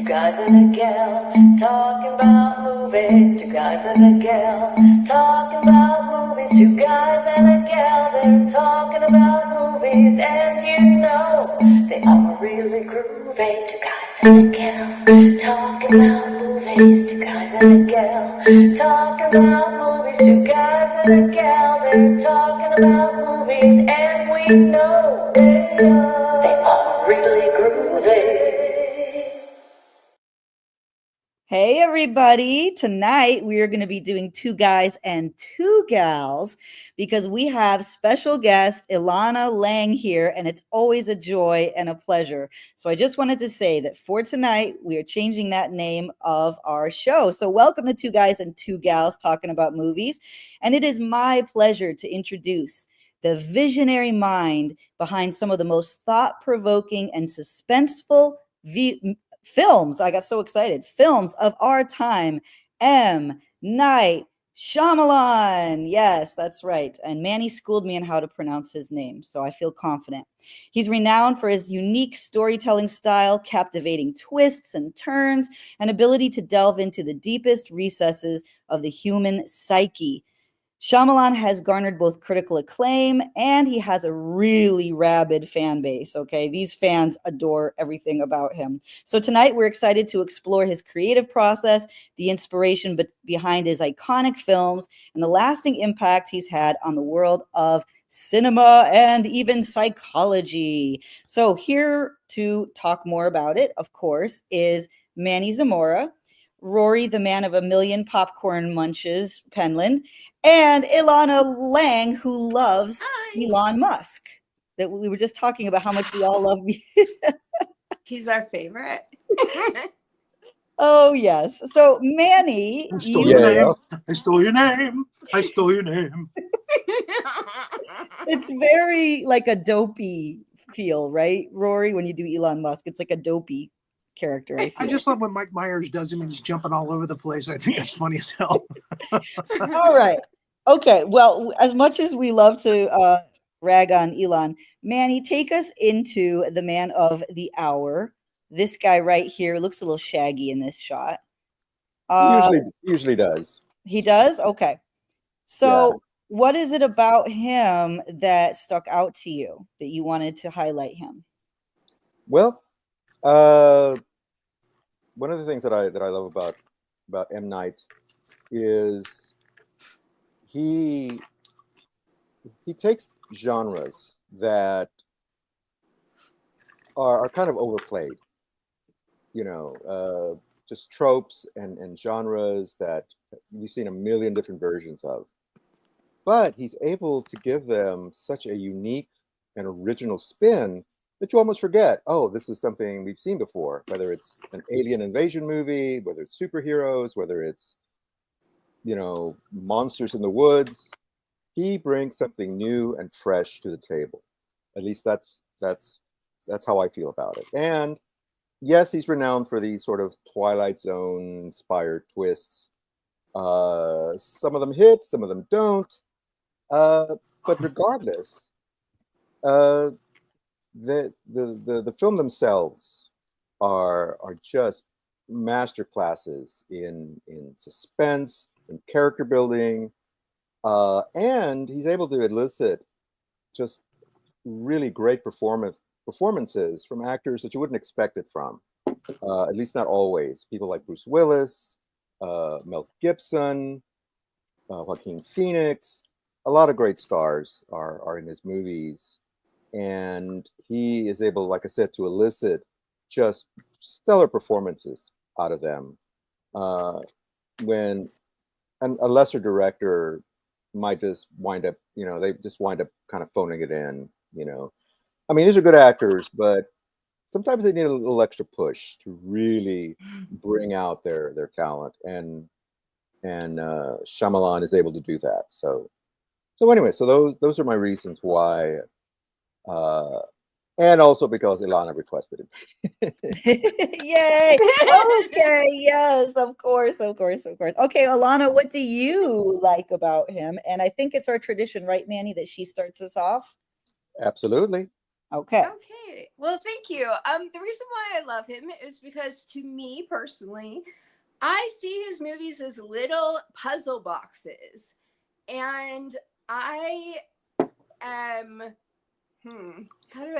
two guys and a gal talking about movies. Two guys and a gal talking about movies. Two guys and a gal, they're talking about movies, and you know they are really groovy. Two guys and a gal talking about movies. Two guys and a gal talking about movies. Two guys and a gal, they're talking about movies, and we know they are really groovy. Hey everybody, tonight we are going to be doing two guys and two gals because we have special guest Elana Lange here, and it's always a joy and a pleasure. So I just wanted to say that for tonight we are changing that name of our show. So welcome to Two Guys and Two Gals talking about movies, and it is my pleasure to introduce the visionary mind behind some of the most thought-provoking and suspenseful films. I got so excited. Films of our time. M. Night Shyamalan. Yes, that's right. And Manny schooled me on how to pronounce his name, so I feel confident. He's renowned for his unique storytelling style, captivating twists and turns, and ability to delve into the deepest recesses of the human psyche. Shyamalan has garnered both critical acclaim and he has a really rabid fan base, okay? These fans adore everything about him. So tonight we're excited to explore his creative process, the inspiration behind his iconic films, and the lasting impact he's had on the world of cinema and even psychology. So here to talk more about it, of course, is Manny Zamora, Rory, the man of a million popcorn munches, Penland, and Elana Lange, who loves Elon Musk. That we were just talking about how much we all love. He's our favorite. Oh, yes. So, Manny, I stole your name. I stole your name. I stole your name. It's very like a dopey feel, right, Rory, when you do Elon Musk? It's like a dopey character. I just love when Mike Myers does him and he's jumping all over the place. I think that's funny as hell. All right. Okay. Well, as much as we love to rag on Elon, Manny, take us into the man of the hour. This guy right here looks a little shaggy in this shot. Usually does. He does? Okay. So what is it about him that stuck out to you that you wanted to highlight him? Well, one of the things that I love about M. Night is he takes genres that are kind of overplayed, just tropes and genres that you've seen a million different versions of, but he's able to give them such a unique and original spin that you almost forget, oh, this is something we've seen before, whether it's an alien invasion movie, whether it's superheroes, whether it's, monsters in the woods. He brings something new and fresh to the table. At least that's how I feel about it. And yes, he's renowned for these sort of Twilight Zone inspired twists. Some of them hit, some of them don't. But regardless, the film themselves are just master classes in suspense, in character building, and he's able to elicit just really great performances from actors that you wouldn't expect it from. At least not always. People like Bruce Willis, Mel Gibson, Joaquin Phoenix. A lot of great stars are in his movies. And he is able, like I said, to elicit just stellar performances out of them. When a lesser director might just wind up, they just wind up kind of phoning it in, I mean, these are good actors, but sometimes they need a little extra push to really bring out their talent. And Shyamalan is able to do that. So anyway, so those are my reasons why. And also because Elana requested it. Yay! Okay, yes, of course. Okay, Elana, what do you like about him? And I think it's our tradition, right, Manny, that she starts us off. Absolutely. Okay. Okay. Well, thank you. The reason why I love him is because, to me personally, I see his movies as little puzzle boxes. And I am, how do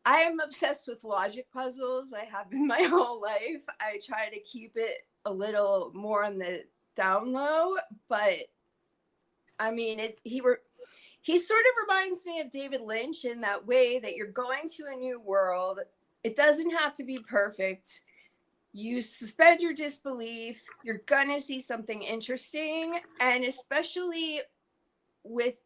I am obsessed with logic puzzles. I have been my whole life. I try to keep it a little more on the down low, but I mean, he sort of reminds me of David Lynch in that way that you're going to a new world. It doesn't have to be perfect. You suspend your disbelief. You're gonna see something interesting, and especially with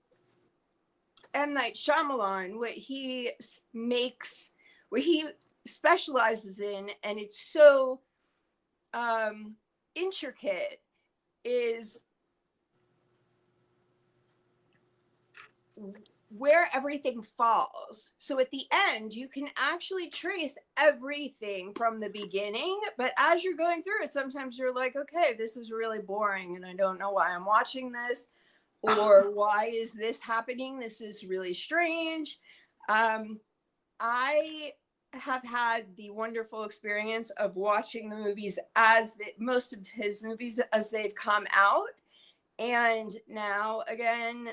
M. Night Shyamalan, what he makes, what he specializes in, and it's so intricate, is where everything falls. So at the end, you can actually trace everything from the beginning, but as you're going through it, sometimes you're like, okay, this is really boring, and I don't know why I'm watching this. Or why is this happening? This is really strange. I have had the wonderful experience of watching the movies most of his movies as they've come out. And now again,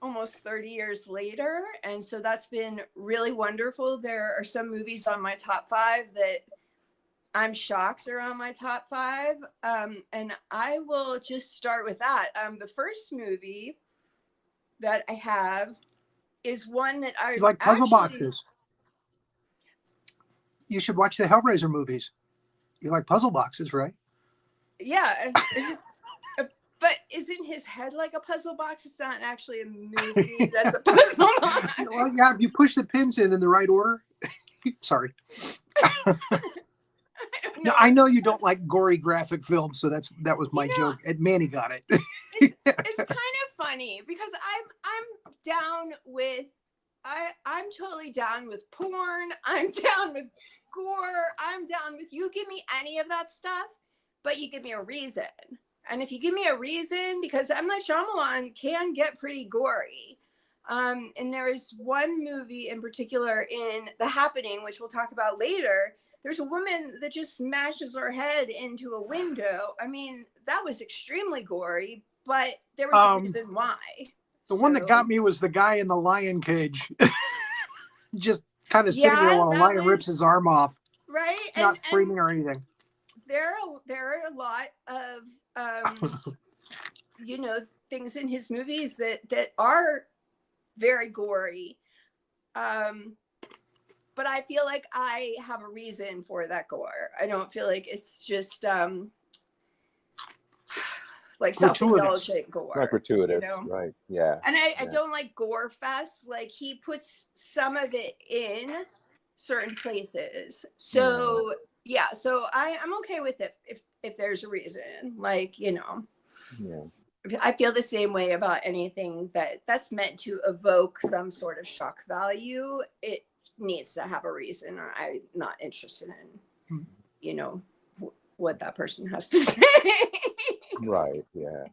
almost 30 years later. And so that's been really wonderful. There are some movies on my top 5 that I'm shocked are on my top 5. And I will just start with that. The first movie that I have is one that I You like puzzle boxes? You should watch the Hellraiser movies. You like puzzle boxes, right? Yeah. But isn't his head like a puzzle box? It's not actually a movie that's a puzzle box. Well, yeah, you push the pins in the right order. Sorry. No, I know you don't like gory graphic films, so that was my joke. And Manny got it. It's kind of funny because I'm down with I'm totally down with porn. I'm down with gore. I'm down with you give me any of that stuff, but you give me a reason. And if you give me a reason, because M. Night Shyamalan can get pretty gory. And there is one movie in particular in The Happening, which we'll talk about later. There's a woman that just smashes her head into a window. I mean, that was extremely gory, but there was a reason why. The one that got me was the guy in the lion cage. Just kind of sitting there while a lion rips his arm off. Right. Not screaming or anything. There are a lot of things in his movies that are very gory. But I feel like I have a reason for that gore. I don't feel like it's just like self-indulgent gore. Not gratuitous, right? Yeah. And I don't like gore fests. Like he puts some of it in certain places. So yeah, so I'm okay with it if there's a reason. Like, I feel the same way about anything that's meant to evoke some sort of shock value. It needs to have a reason, or I'm not interested in, what that person has to say. Right. Yeah.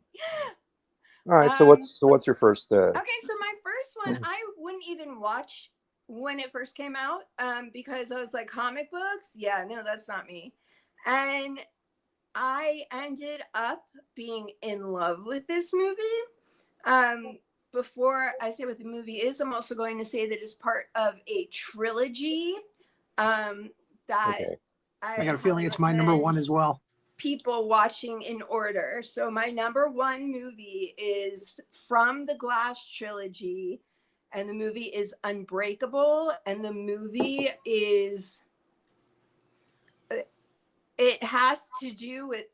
All right. So what's your first? Okay. So my first one, I wouldn't even watch when it first came out, because I was like, comic books? Yeah, no, that's not me. And I ended up being in love with this movie. Before I say what the movie is, I'm also going to say that it's part of a trilogy that I got a feeling it's my number one as well. People watching in order. So my number one movie is from the Glass trilogy, and the movie is Unbreakable, and the movie is, it has to do with,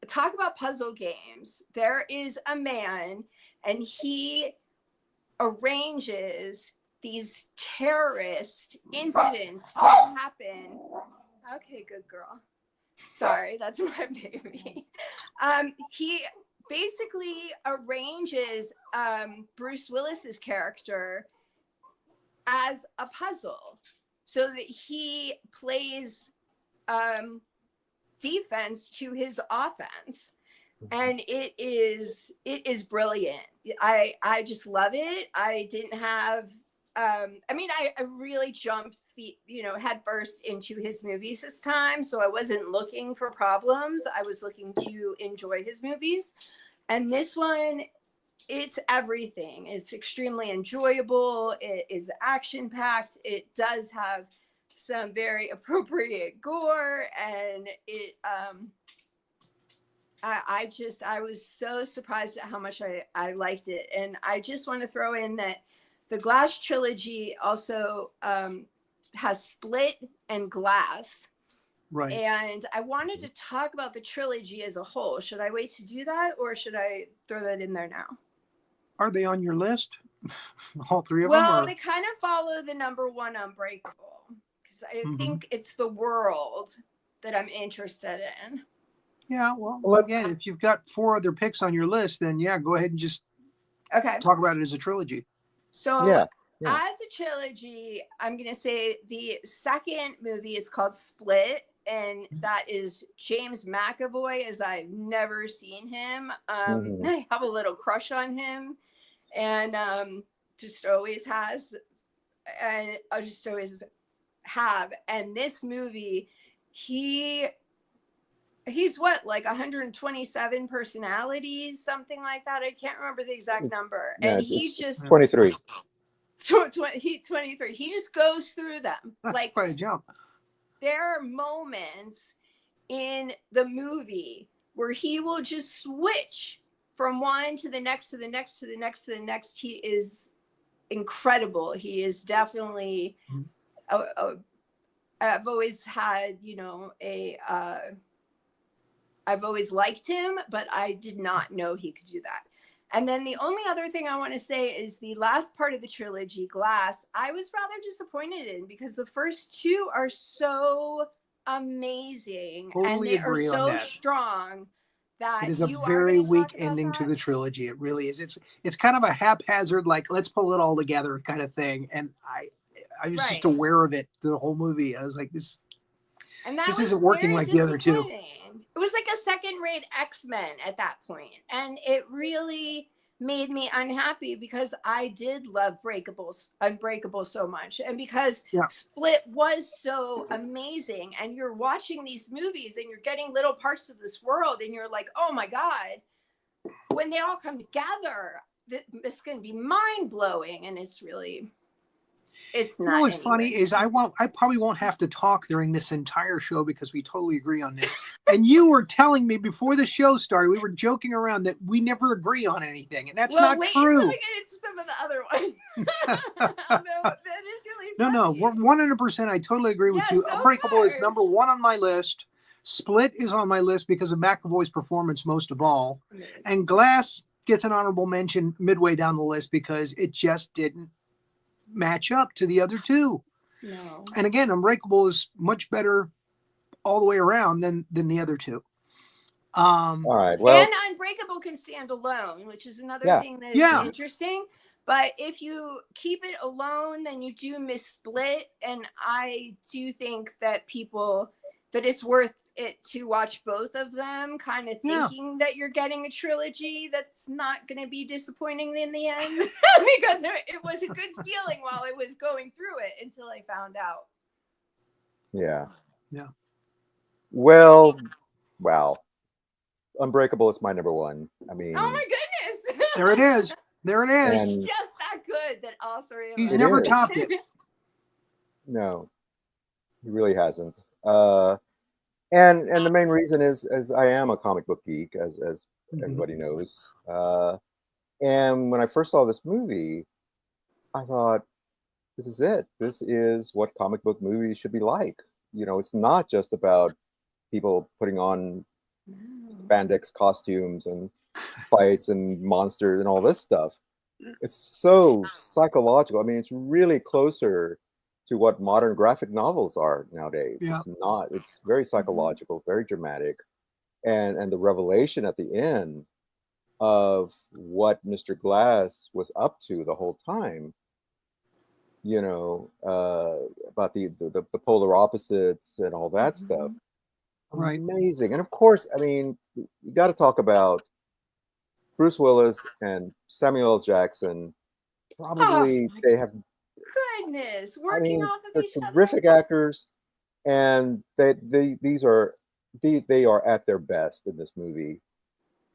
talk about puzzle games. There is a man, and he arranges these terrorist incidents to happen. Okay, good girl. Sorry, that's my baby. He basically arranges Bruce Willis's character as a puzzle so that he plays defense to his offense. And it is brilliant. I just love it. I didn't have I mean, I really jumped head first into his movies this time. So I wasn't looking for problems. I was looking to enjoy his movies. And this one, it's everything. It's extremely enjoyable. It is action packed. It does have some very appropriate gore, and I was so surprised at how much I liked it. And I just want to throw in that the Glass trilogy also has Split and Glass. Right. And I wanted to talk about the trilogy as a whole. Should I wait to do that, or should I throw that in there now? Are they on your list? All three of them? Well, they kind of follow the number one, Unbreakable, because I think it's the world that I'm interested in. Yeah, well, again, if you've got 4 other picks on your list, then yeah, go ahead and just talk about it as a trilogy. So as a trilogy, I'm going to say the second movie is called Split, and that is James McAvoy, as I've never seen him. I have a little crush on him, and just always has, and I just always have. And this movie, he's what, like 127 personalities, something like that. I can't remember the exact number. Yeah, and he just 23. 23. He just goes through them. That's like quite a jump. There are moments in the movie where he will just switch from one to the next to the next to the next to the next. He is incredible. He is definitely I've always had, I've always liked him, but I did not know he could do that. And then the only other thing I want to say is the last part of the trilogy, Glass, I was rather disappointed in, because the first 2 are so amazing and they are so strong that it is a very weak ending to the trilogy. It really is. It's kind of a haphazard, like, let's pull it all together kind of thing. And I was just aware of it the whole movie. I was like, this isn't working like the other 2. It was like a second-rate X-Men at that point, and it really made me unhappy, because I did love Unbreakable so much, and because Split was so amazing. And you're watching these movies and you're getting little parts of this world, and you're like, oh my God, when they all come together, this can be mind-blowing. And it's really... It's not. What's funny is I probably won't have to talk during this entire show, because we totally agree on this. And you were telling me before the show started, we were joking around that we never agree on anything, and that's not true. Until we get into some of the other ones. No, that is really funny. No, 100%. I totally agree with you. So Unbreakable is number 1 on my list. Split is on my list because of McAvoy's performance most of all, and Glass gets an honorable mention midway down the list because it just didn't match up to the other 2. No. And again, Unbreakable is much better all the way around than the other 2. All right. Well, and Unbreakable can stand alone, which is another thing that is interesting. But if you keep it alone, then you do miss Split. And I do think that that it's worth it to watch both of them, kind of thinking that you're getting a trilogy that's not going to be disappointing in the end. Because it was a good feeling while I was going through it, until I found out. Yeah. Well, wow. Unbreakable is my number 1. I mean, oh my goodness. There it is. It's just that good that all 3 of us. He's never topped it. No, he really hasn't. And the main reason is I am a comic book geek, as everybody knows. And when I first saw this movie, I thought, this is it. This is what comic book movies should be like. It's not just about people putting on spandex costumes and fights and monsters and all this stuff. It's so psychological. I mean, it's really closer to what modern graphic novels are nowadays. It's very psychological, very dramatic. And the revelation at the end of what Mr. Glass was up to the whole time, about the polar opposites and all that stuff. Right. Amazing. And of course, I mean, you got to talk about Bruce Willis and Samuel L. Jackson. Probably they have goodness, I working mean, off of they're each other. terrific actors, and these are they are at their best in this movie.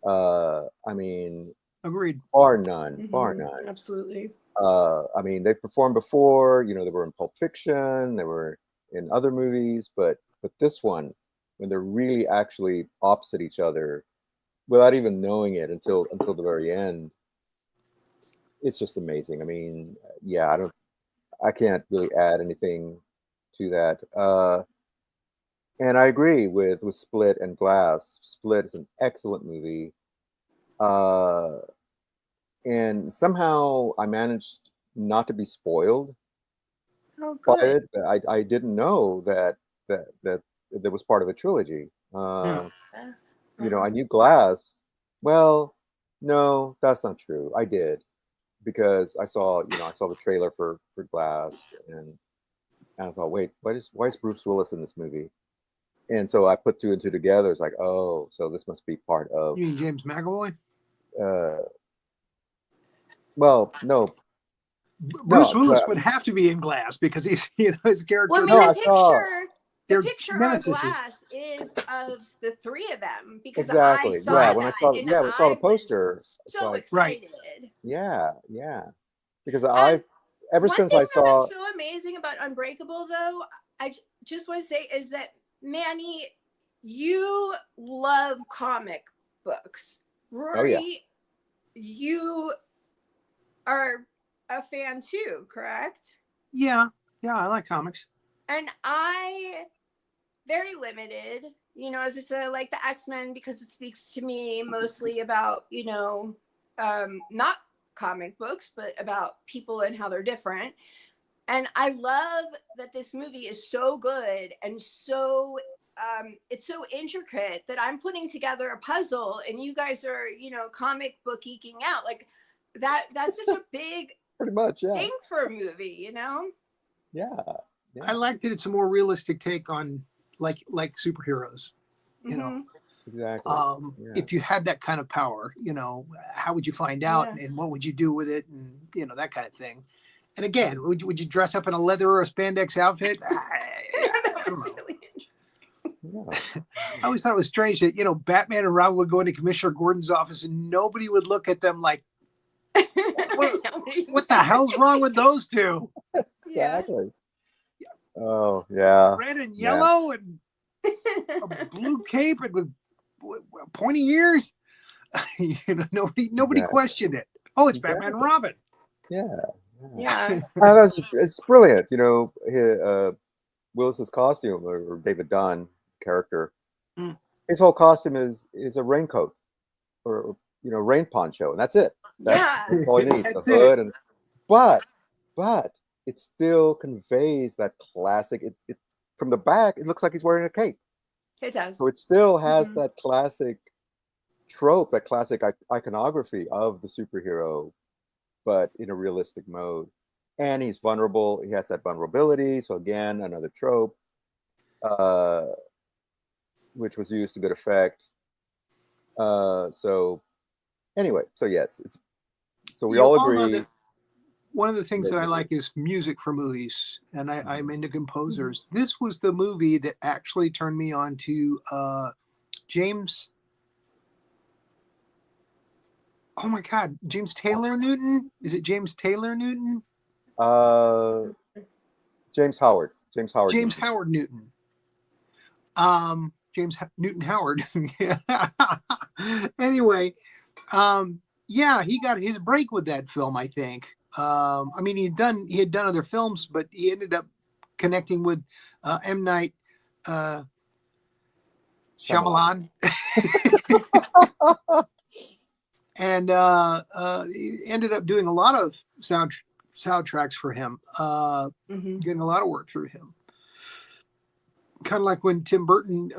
I mean, Agreed. bar none, bar Mhm, none. absolutely. I mean, they performed before. You know, they were in Pulp Fiction, they were in other movies, but this one, when they're really actually opposite each other, without even knowing it until the very end, it's just amazing. I mean, yeah, I can't really add anything to that. And I agree with Split and Glass. Split is an excellent movie. Uh, and somehow I managed not to be spoiled Oh, by good. it. I didn't know that there was part of a trilogy. Hmm. You know, I knew Glass. Well, no, that's not true. I did because I saw the trailer for Glass, and I thought, wait, why is Bruce Willis in this movie? And so I put two and two together. It's like, oh, so this must be part of. You mean James McAvoy? Uh, well, no, Bruce no, Willis would have to be in Glass because he's his character. Well, I mean, no. the I saw They're picture on nemesis. Glass is of the three of them because I exactly. saw Yeah, that and when I saw the I was poster, it's so like, Right. excited. yeah, yeah. Because Um, ever One since thing I saw, that's so amazing about Unbreakable, though, just want to say is that Manny, you love comic books. oh yeah, Rory, you are a fan too, correct? Yeah, I like comics. And I very limited. As I said, I like the X-Men because it speaks to me mostly about, not comic books, but about people and how they're different. And I love that this movie is so good and so it's so intricate that I'm putting together a puzzle and you guys are, comic book geeking out. Like that's such a big pretty much, yeah, thing for a movie. yeah, yeah. I like that it's a more realistic take on like superheroes. You know, Mm-hmm. Exactly. Yeah. if you had that kind of power, how would you find out Yeah. and what would you do with it, and that kind of thing. And again, would you dress up in a leather or a spandex outfit? I don't That's know. really interesting. Yeah. I always thought it was strange that Batman and Robin would go into Commissioner Gordon's office and nobody would look at them like, what the hell's wrong with those two? Exactly. Oh yeah. Red and Yeah. yellow and a blue cape and with pointy ears. Nobody Exactly. questioned it. Oh, it's Exactly. Batman and Robin. Yeah. Yeah. It's brilliant. Willis's costume, or David Dunn character, Mm. his whole costume is a raincoat or rain poncho, and that's it. That's all he needs. That's The hood but it still conveys that classic. It from the back, it looks like he's wearing a cape. It does. So it still has Mhm. that classic trope, that classic iconography of the superhero, but in a realistic mode. And he's vulnerable. He has that vulnerability. So again, another trope, which was used to good effect. So anyway, so yes, so we all know agree. that one of the things that I Maybe. like is music for movies, and I'm into composers. Mm-hmm. This was the movie that actually turned me on to James. Oh my God, James Taylor Newton. Is it James Taylor Newton? James Howard. James Howard. James Newton. Howard Newton. James Newton Howard. Anyway, yeah, he got his break with that film, I think. I mean, he had done other films, but he ended up connecting with M. Night Shyamalan. And he ended up doing a lot of soundtracks for him, getting a lot of work through him. Kind of like when Tim Burton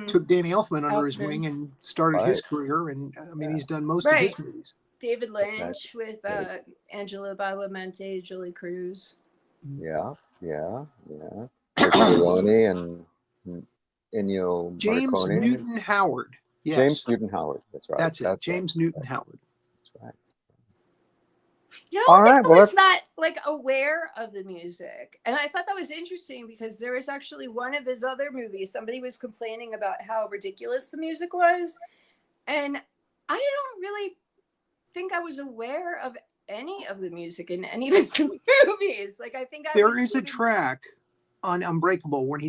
took Danny Elfman under his wing and started his career. And I mean, he's done most of his movies. David Lynch with Angela Badalamenti, Julie Cruz. Yeah. Leone and Ennio James Morricone. Newton Howard. Yes. James Newton Howard. That's right. That's it. James Newton Howard. That's right. You know, All right, I well, was that's not like aware of the music. And I thought that was interesting because there was actually one of his other movies. Somebody was complaining about how ridiculous the music was. And I don't really think I was aware of any of the music in any of his movies. Like I think I There was is a track on Unbreakable when he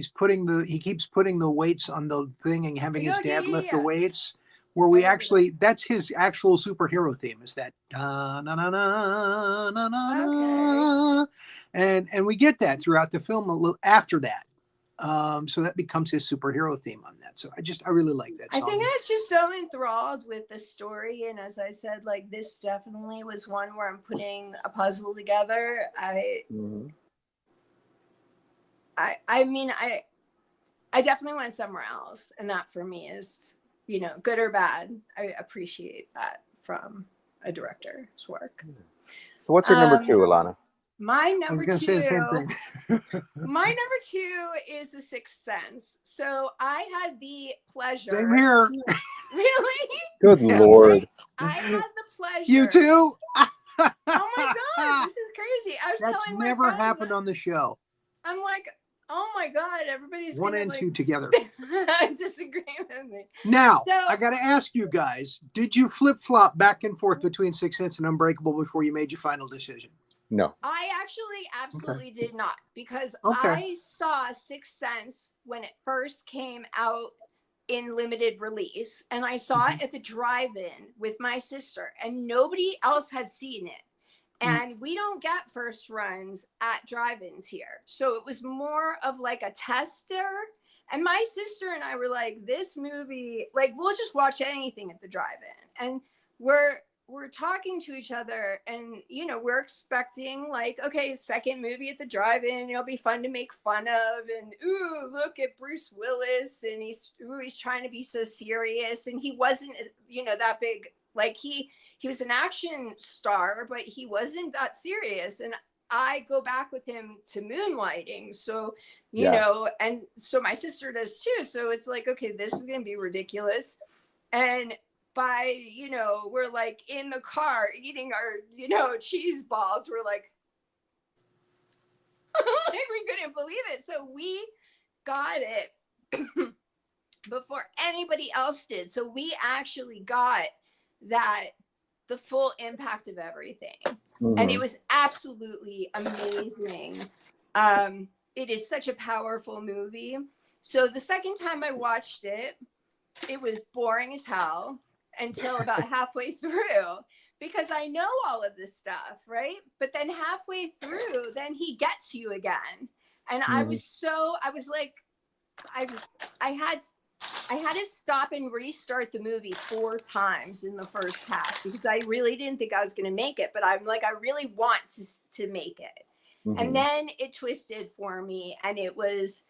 keeps putting the weights on the thing and having his dad lift the weights. Where we actually, that's his actual superhero theme, is that na na na na na na, and we get that throughout the film a little after that. So that becomes his superhero theme on that. So I really like that song. I think I was just so enthralled with the story, and as I said, like this definitely was one where I'm putting a puzzle together. Mhm. I mean, I definitely went somewhere else, and that for me is, you know, good or bad. I appreciate that from a director's work. So what's your number two, Elana? My I was number going to say the same two. thing. My number two is The Sixth Sense. So I had the pleasure. Same here. Really? Good Lord. I had the pleasure. You too? Oh my God, this is crazy. I was That's telling my never friends, happened on the show. I'm like, oh my God, everybody's One gonna and like two together. disagree with me. Now, So- I got to ask you guys, did you flip-flop back and forth between Sixth Sense and Unbreakable before you made your final decision? No. I actually absolutely did not, because Okay. I saw Sixth Sense when it first came out in limited release, and I saw it at the drive-in with my sister, and nobody else had seen it. And we don't get first runs at drive-ins here. So it was more of like a tester. And my sister and I were like, this movie, like, we'll just watch anything at the drive-in. And we're talking to each other, and you know, we're expecting like, okay, second movie at the drive-in, it'll be fun to make fun of, and ooh, look at Bruce Willis, and he's trying to be so serious, and he wasn't, you know, that big. Like he was an action star, but he wasn't that serious. And I go back with him to Moonlighting, so you know, and so my sister does too. So it's like, okay, this is gonna be ridiculous. And by, you know, we're like in the car eating our, you know, cheese balls. We're like, like we couldn't believe it. So we got it before anybody else did. So we actually got that, the full impact of everything. And it was absolutely amazing. It is such a powerful movie. So the second time I watched it, it was boring as hell until about halfway through, because I know all of this stuff, right? But then halfway through, then he gets you again. And I was like, I had to stop and restart the movie 4 times in the first half, because I really didn't think I was going to make it, but I'm like, I really want to make it. And then it twisted for me, and it was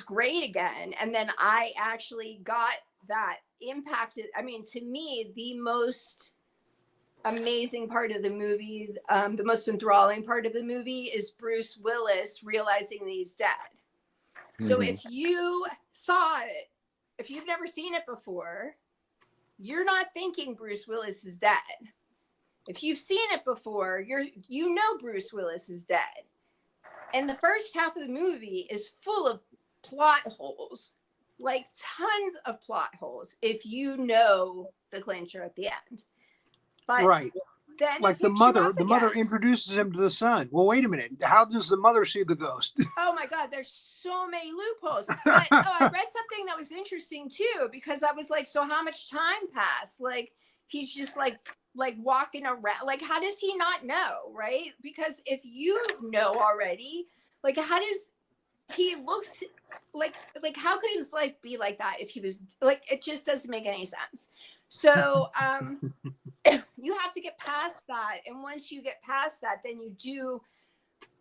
great again. And then I actually got that impacted. I mean, to me, the most amazing part of the movie, the most enthralling part of the movie, is Bruce Willis realizing that he's dead. So if you saw it, if you've never seen it before, you're not thinking Bruce Willis is dead. If you've seen it before, you know Bruce Willis is dead. And the first half of the movie is full of plot holes, like tons of plot holes, if you know the clincher at the end. But right. Then like the mother introduces him to the son. Well, wait a minute. How does the mother see the ghost? Oh my God, there's so many loopholes. But I read something that was interesting too, because I was like, so how much time passed? Like he's just like walking around. Like, how does he not know, right? Because if you know already, like, how does he looks like how could his life be like that if he was like, it just doesn't make any sense. So you have to get past that, and once you get past that, then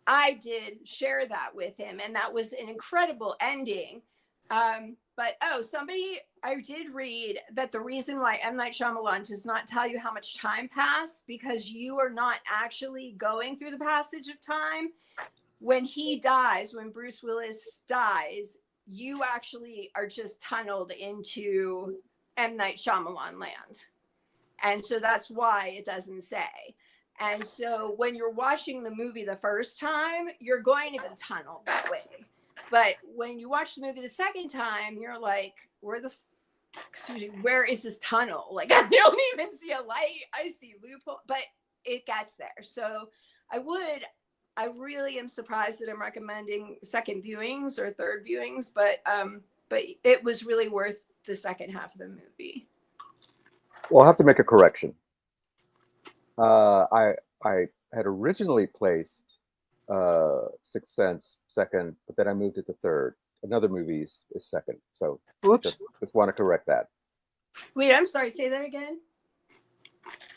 I did share that with him, and that was an incredible ending. But I did read that the reason why M. Night Shyamalan does not tell you how much time passed, because you are not actually going through the passage of time. When he dies, when Bruce Willis dies, you actually are just tunneled into M. Night Shyamalan land. And so that's why it doesn't say. And so when you're watching the movie the first time, you're going to be tunneled that way. But when you watch the movie the second time, you're like, where is this tunnel? Like, I don't even see a light. I see loophole, but it gets there. So I really am surprised that I'm recommending second viewings or third viewings, but it was really worth the second half of the movie. Well, I'll have to make a correction. I had originally placed Sixth Sense second, but then I moved it to third. Another movie is second. So Oops. just want to correct that. Wait, I'm sorry. Say that again.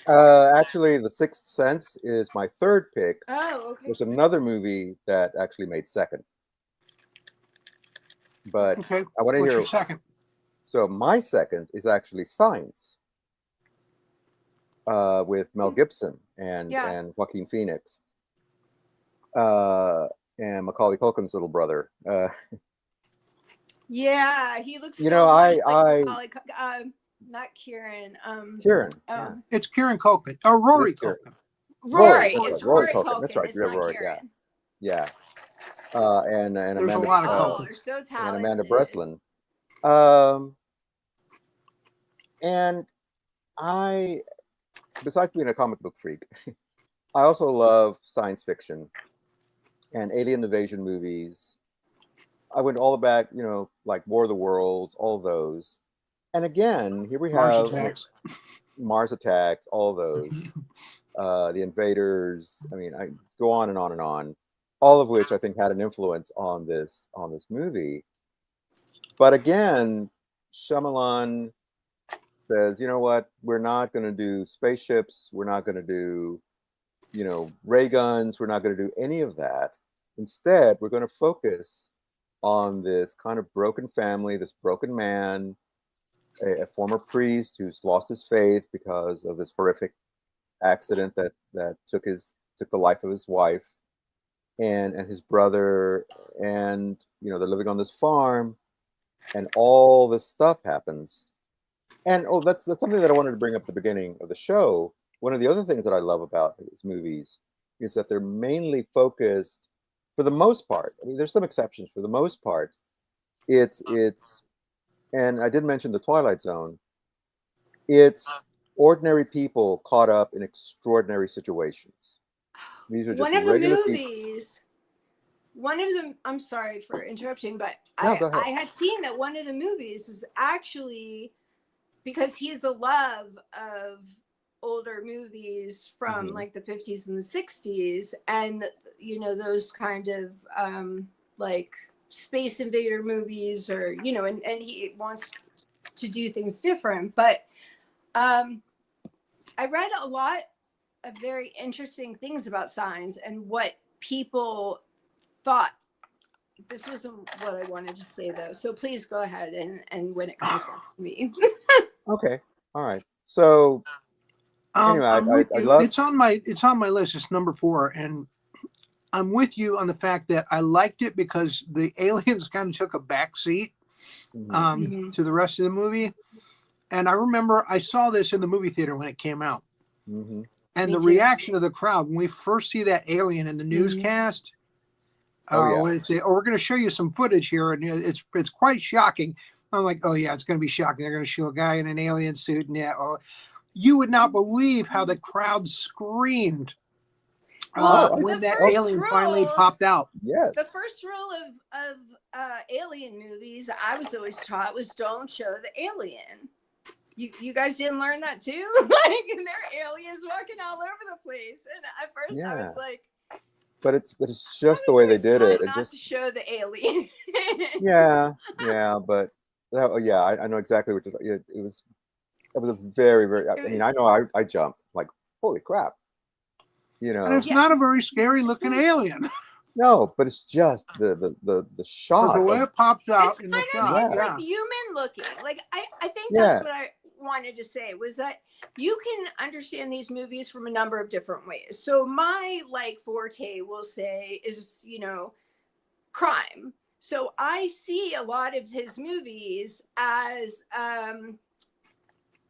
Actually, The Sixth Sense is my third pick. Oh, okay. There's another movie that actually made second. But Okay. I want to What's hear. your second? So my second is actually Signs, with Mel Gibson and Joaquin Phoenix, and Macaulay Culkin's little brother. Yeah, he looks. You so know, much I like not Kieran. Kieran. It's Kieran Culkin. Or Rory Kieran. Culkin. Rory. Rory It's Culkin. Rory Culkin. Culkin. That's right. It's You have not Rory. Kieran. Yeah. And There's Amanda, a lot of Oh, Culkins. they're so and talented. Amanda Breslin. And I, besides being a comic book freak, I also love science fiction and alien invasion movies. I went all the back, you know, like War of the Worlds, all of those. And again, here we Mars have Attacks. Mars Attacks, all of those. The Invaders. I mean, I go on and on and on. All of which I think had an influence on this movie. But again, Shyamalan says, you know what? We're not going to do spaceships. We're not going to do, you know, ray guns. We're not going to do any of that. Instead, we're going to focus on this kind of broken family, this broken man, a former priest who's lost his faith because of this horrific accident that took the life of his wife, and his brother, and you know, they're living on this farm, and all this stuff happens. And that's something that I wanted to bring up at the beginning of the show. One of the other things that I love about his movies is that they're mainly focused, for the most part. I mean, there's some exceptions. For the most part, it's and I did mention the Twilight Zone. It's ordinary people caught up in extraordinary situations. These are just One of the regular people. movies. One of them. I'm sorry for interrupting, but No, go ahead. I had seen that one of the movies was actually, because he's a love of older movies from like the 50s and the 60s, and you know, those kind of like space invader movies, or you know, and he wants to do things different. But I read a lot of very interesting things about Signs and what people thought. This wasn't what I wanted to say though, so please go ahead and when it comes back to me. Okay, all right. So anyway, I'm with I you. love. It's on my list. It's number 4, and I'm with you on the fact that I liked it because the aliens kind of took a back seat to the rest of the movie. And I remember I saw this in the movie theater when it came out. Mm-hmm. And Me the too. reaction of the crowd when we first see that alien in the newscast. When they say, "Oh, we're going to show you some footage here," and it's quite shocking. I'm like, "Oh yeah, it's going to be shocking. They're going to show a guy in an alien suit." And you would not believe how the crowd screamed when that alien finally popped out. Yes. The first rule of alien movies, I was always taught, was don't show the alien. You guys didn't learn that too? Like, and there are aliens walking all over the place, and at first I was like, but it's just the way they did it. Not to show the alien. yeah, but I know exactly what it was. It was a very, very. I mean, I know I jumped like, holy crap, you know. And it's not a very scary looking alien. No, but it's just the shot. The way it pops out It's in the kind of, shot. it's like human looking. Like I think that's what I wanted to say, was that you can understand these movies from a number of different ways. So my like forte, we'll say, is, you know, crime. So I see a lot of his movies as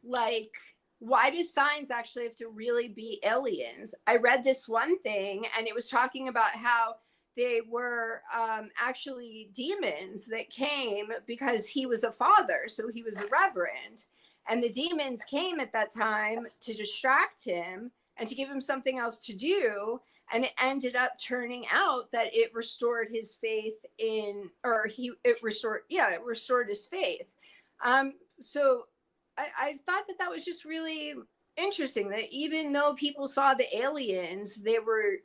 like why do signs actually have to really be aliens? I read this one thing, and it was talking about how they were actually demons that came because he was a father, so he was a reverend. And the demons came at that time to distract him and to give him something else to do. And it ended up turning out that it restored his faith it restored his faith. So I thought that was just really interesting, that even though people saw the aliens, they were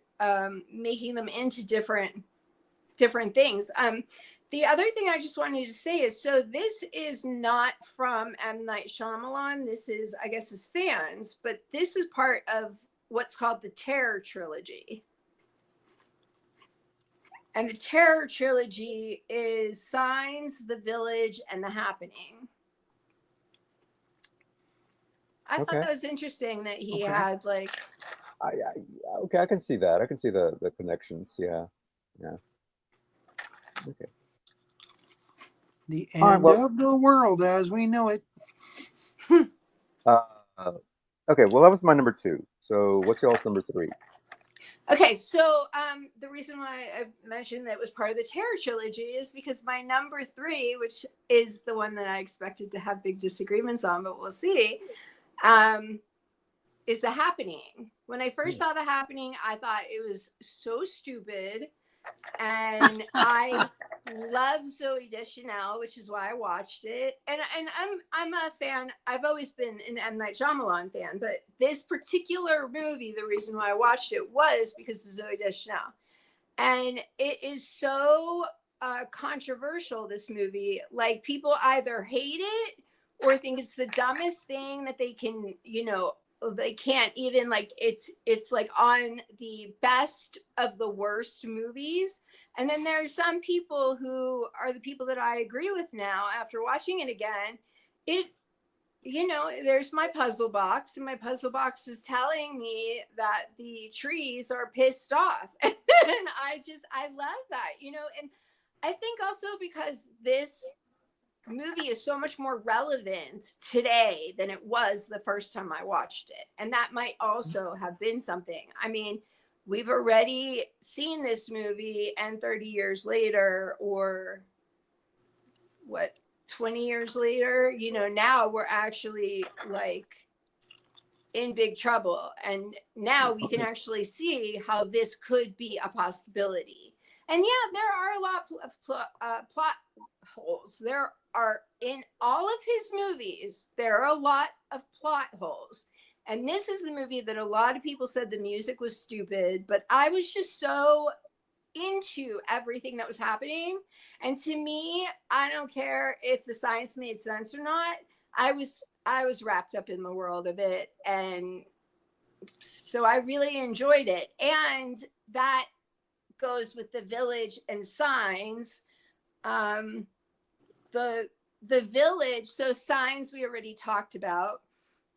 making them into different things. The other thing I just wanted to say is, so this is not from M. Night Shyamalan. This is, I guess, his fans, but this is part of what's called the Terror Trilogy. And the Terror Trilogy is Signs, The Village, and The Happening. I thought that was interesting that he had like... Okay, I can see that. I can see the connections. Yeah. Okay. The end of the world as we know it. Okay, well, that was my number 2. So what's y'all's number 3? Okay, so the reason why I mentioned that it was part of the Terror Trilogy is because my number 3, which is the one that I expected to have big disagreements on, but we'll see, is The Happening. When I first saw The Happening, I thought it was so stupid. And I love Zoe Deschanel, which is why I watched it. And I'm a fan. I've always been an M. Night Shyamalan fan, but this particular movie, the reason why I watched it was because of Zoe Deschanel. And it is so controversial, this movie. Like, people either hate it or think it's the dumbest thing that they can, they can't even, like, it's like on the best of the worst movies. And then there are some people who are the people that I agree with now after watching it again. There's my puzzle box, and my puzzle box is telling me that the trees are pissed off. And I love that, and I think also because this movie is so much more relevant today than it was the first time I watched it. And that might also have been something. I mean, we've already seen this movie, and 30 years later, or 20 years later, now we're actually like in big trouble. And now we can actually see how this could be a possibility. And yeah, there are a lot of plot holes. There are, in all of his movies, there are a lot of plot holes. And this is the movie that a lot of people said the music was stupid, but I was just so into everything that was happening. And to me, I don't care if the science made sense or not. I was wrapped up in the world of it. And so I really enjoyed it. And that goes with The Village and Signs. The Village, so Signs we already talked about.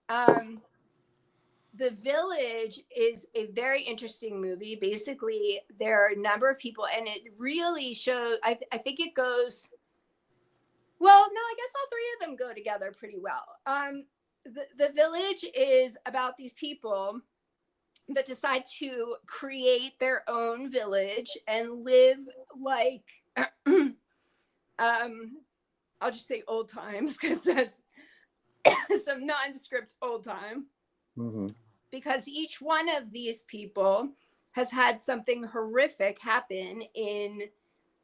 The Village is a very interesting movie. Basically, there are a number of people, and it really shows, I think it goes, well, no, I guess all 3 of them go together pretty well. The Village is about these people that decide to create their own village and live like, I'll just say old times, because that's some nondescript old time. Mm-hmm. Because each one of these people has had something horrific happen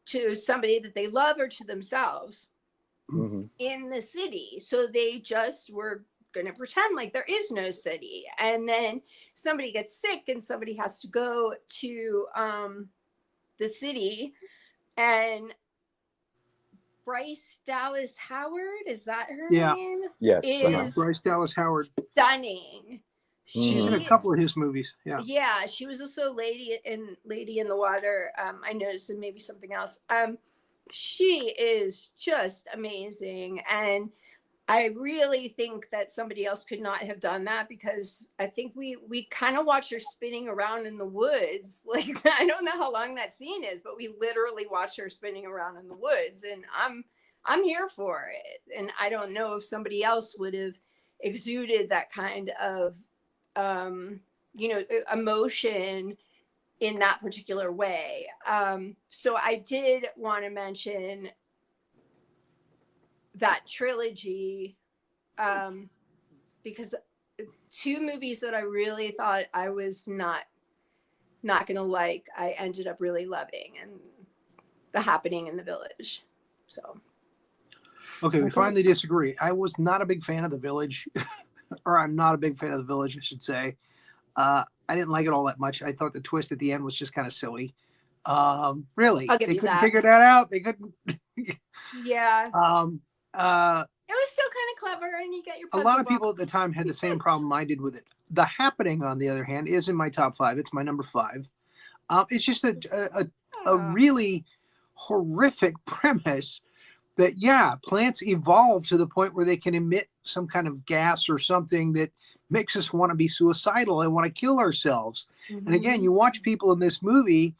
to somebody that they love or to themselves in the city. So they just were going to pretend like there is no city. And then somebody gets sick and somebody has to go to the city, and Bryce Dallas Howard, is that her name? Yes. Is Bryce Dallas Howard. Stunning. She's in a couple of his movies. Yeah. Yeah, she was also Lady in the Water. I noticed, and maybe something else. She is just amazing, and I really think that somebody else could not have done that, because I think we kind of watch her spinning around in the woods. Like, I don't know how long that scene is, but we literally watch her spinning around in the woods, and I'm here for it. And I don't know if somebody else would have, exuded that kind of emotion in that particular way. So I did want to mention that trilogy, because two movies that I really thought I was not gonna like, I ended up really loving, and The Happening in the Village. So Okay, we finally disagree. I was not a big fan of The Village, or I'm not a big fan of The Village, I should say. I didn't like it all that much. I thought the twist at the end was just kind of silly. Really, I'll give they you couldn't that. figure that out. They couldn't. Yeah, Uh, it was still kind of clever, and you get your a puzzle lot of people box. at the time had the same problem I did with it. The Happening, on the other hand, is in my top 5. It's my number 5. It's just a really horrific premise that, yeah, plants evolve to the point where they can emit some kind of gas or something that makes us want to be suicidal and want to kill ourselves. Mm-hmm. And again, you watch people in this movie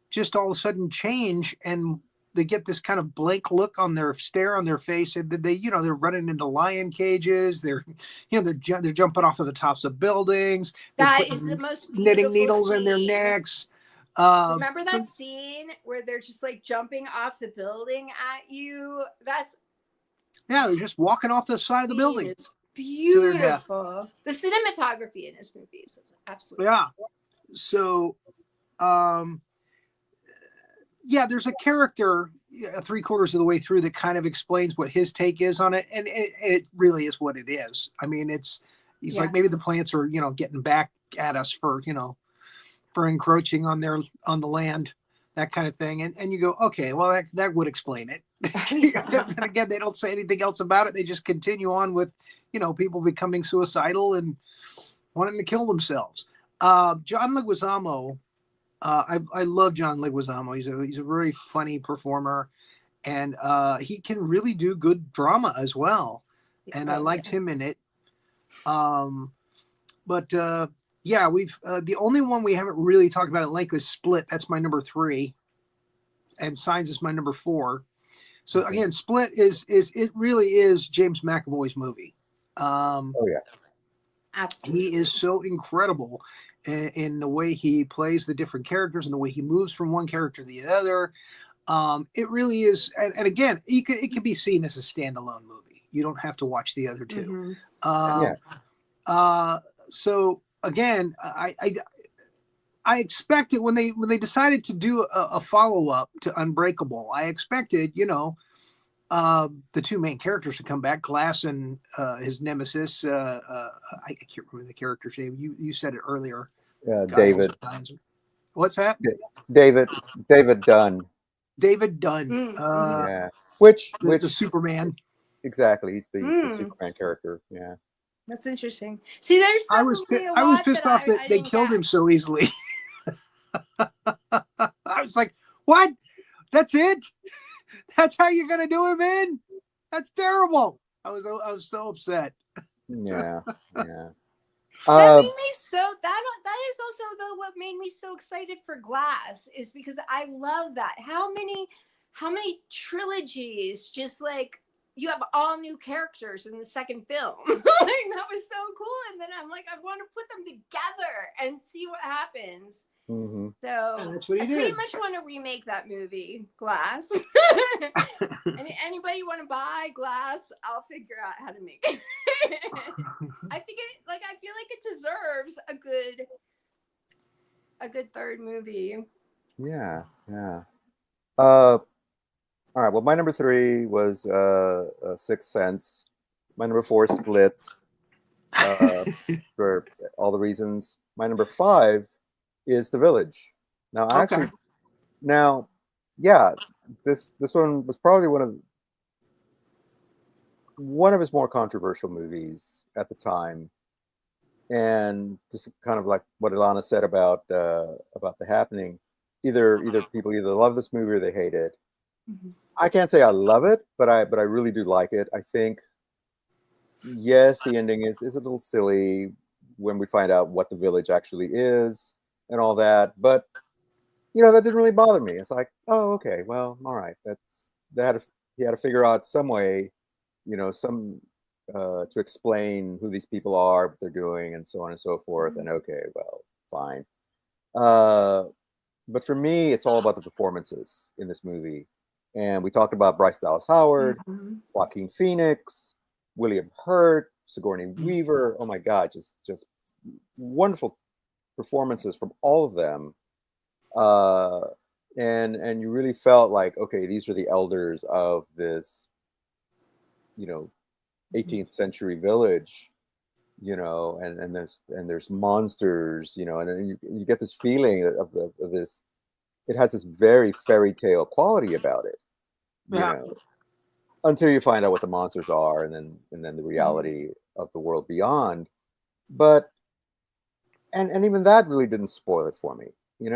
just all of a sudden change, and they get this kind of blank look on their stare on their face, and they, they're running into lion cages. They're, they're jumping off of the tops of buildings. That is the most knitting beautiful needles scene. in their necks. Remember that scene where they're just like jumping off the building at you? That's they're just walking off the side of the building. It's beautiful. The cinematography in this movie is absolutely So, there's a character 3/4 of the way through that kind of explains what his take is on it, and it really is what it is. I mean, he's like, maybe the plants are getting back at us for encroaching on the land, that kind of thing, and you go, okay, well that would explain it. And again, they don't say anything else about it. They just continue on with people becoming suicidal and wanting to kill themselves. John Leguizamo. I love John Leguizamo. He's a very funny performer, and he can really do good drama as well. And I liked him in it. But we've the only one we haven't really talked about at length is Split. That's my number 3, and Signs is my number 4. So again, Split is it really is James McAvoy's movie. Oh yeah, absolutely. He is so incredible in the way he plays the different characters and the way he moves from one character to the other. It really is, and again, it could be seen as a standalone movie. You don't have to watch the other two. So again, I expected when they decided to do a follow up to Unbreakable, I expected the two main characters to come back, Glass and his nemesis. I can't remember the character's name. You said it earlier. David. What's that? David Dunn. David Dunn. Which the Superman. Exactly. He's the Superman character. Yeah. That's interesting. See, there's I was pissed off that they killed him so easily. I was like, what? That's it? That's how you're gonna do him in? That's terrible. I was so upset. Yeah. That made me so that is also what made me so excited for Glass, is because I love that. How many trilogies, just like you have all new characters in the second film. Like, that was so cool. And then I'm like, I want to put them together and see what happens. Mm-hmm. So that's what he did. Pretty much want to remake that movie, Glass. Anybody want to buy Glass? I'll figure out how to make it. I feel like it deserves a good third movie. Yeah. All right. Well, my number 3 was Sixth Sense. My number 4 is Split. For all the reasons. My number 5 is The Village. Now, this one was probably one of his more controversial movies at the time, and just kind of like what Elana said about The Happening. Either people love this movie or they hate it. Mm-hmm. I can't say I love it, but I really do like it. I think, yes, the ending is a little silly when we find out what the village actually is and all that, but that didn't really bother me. It's like, oh, okay, well, all right. He had to figure out some way, some to explain who these people are, what they're doing, and so on and so forth. And okay, well, fine. But for me, it's all about the performances in this movie. And we talked about Bryce Dallas Howard, Mhm. Joaquin Phoenix, William Hurt, Sigourney Weaver. Oh my God, just wonderful performances from all of them. And you really felt like, okay, these are the elders of this, 18th century village, and there's monsters, and then you get this feeling of this. It has this very fairy tale quality about it, Yeah. until you find out what the monsters are, and then the reality of the world beyond. But and even that really didn't spoil it for me, and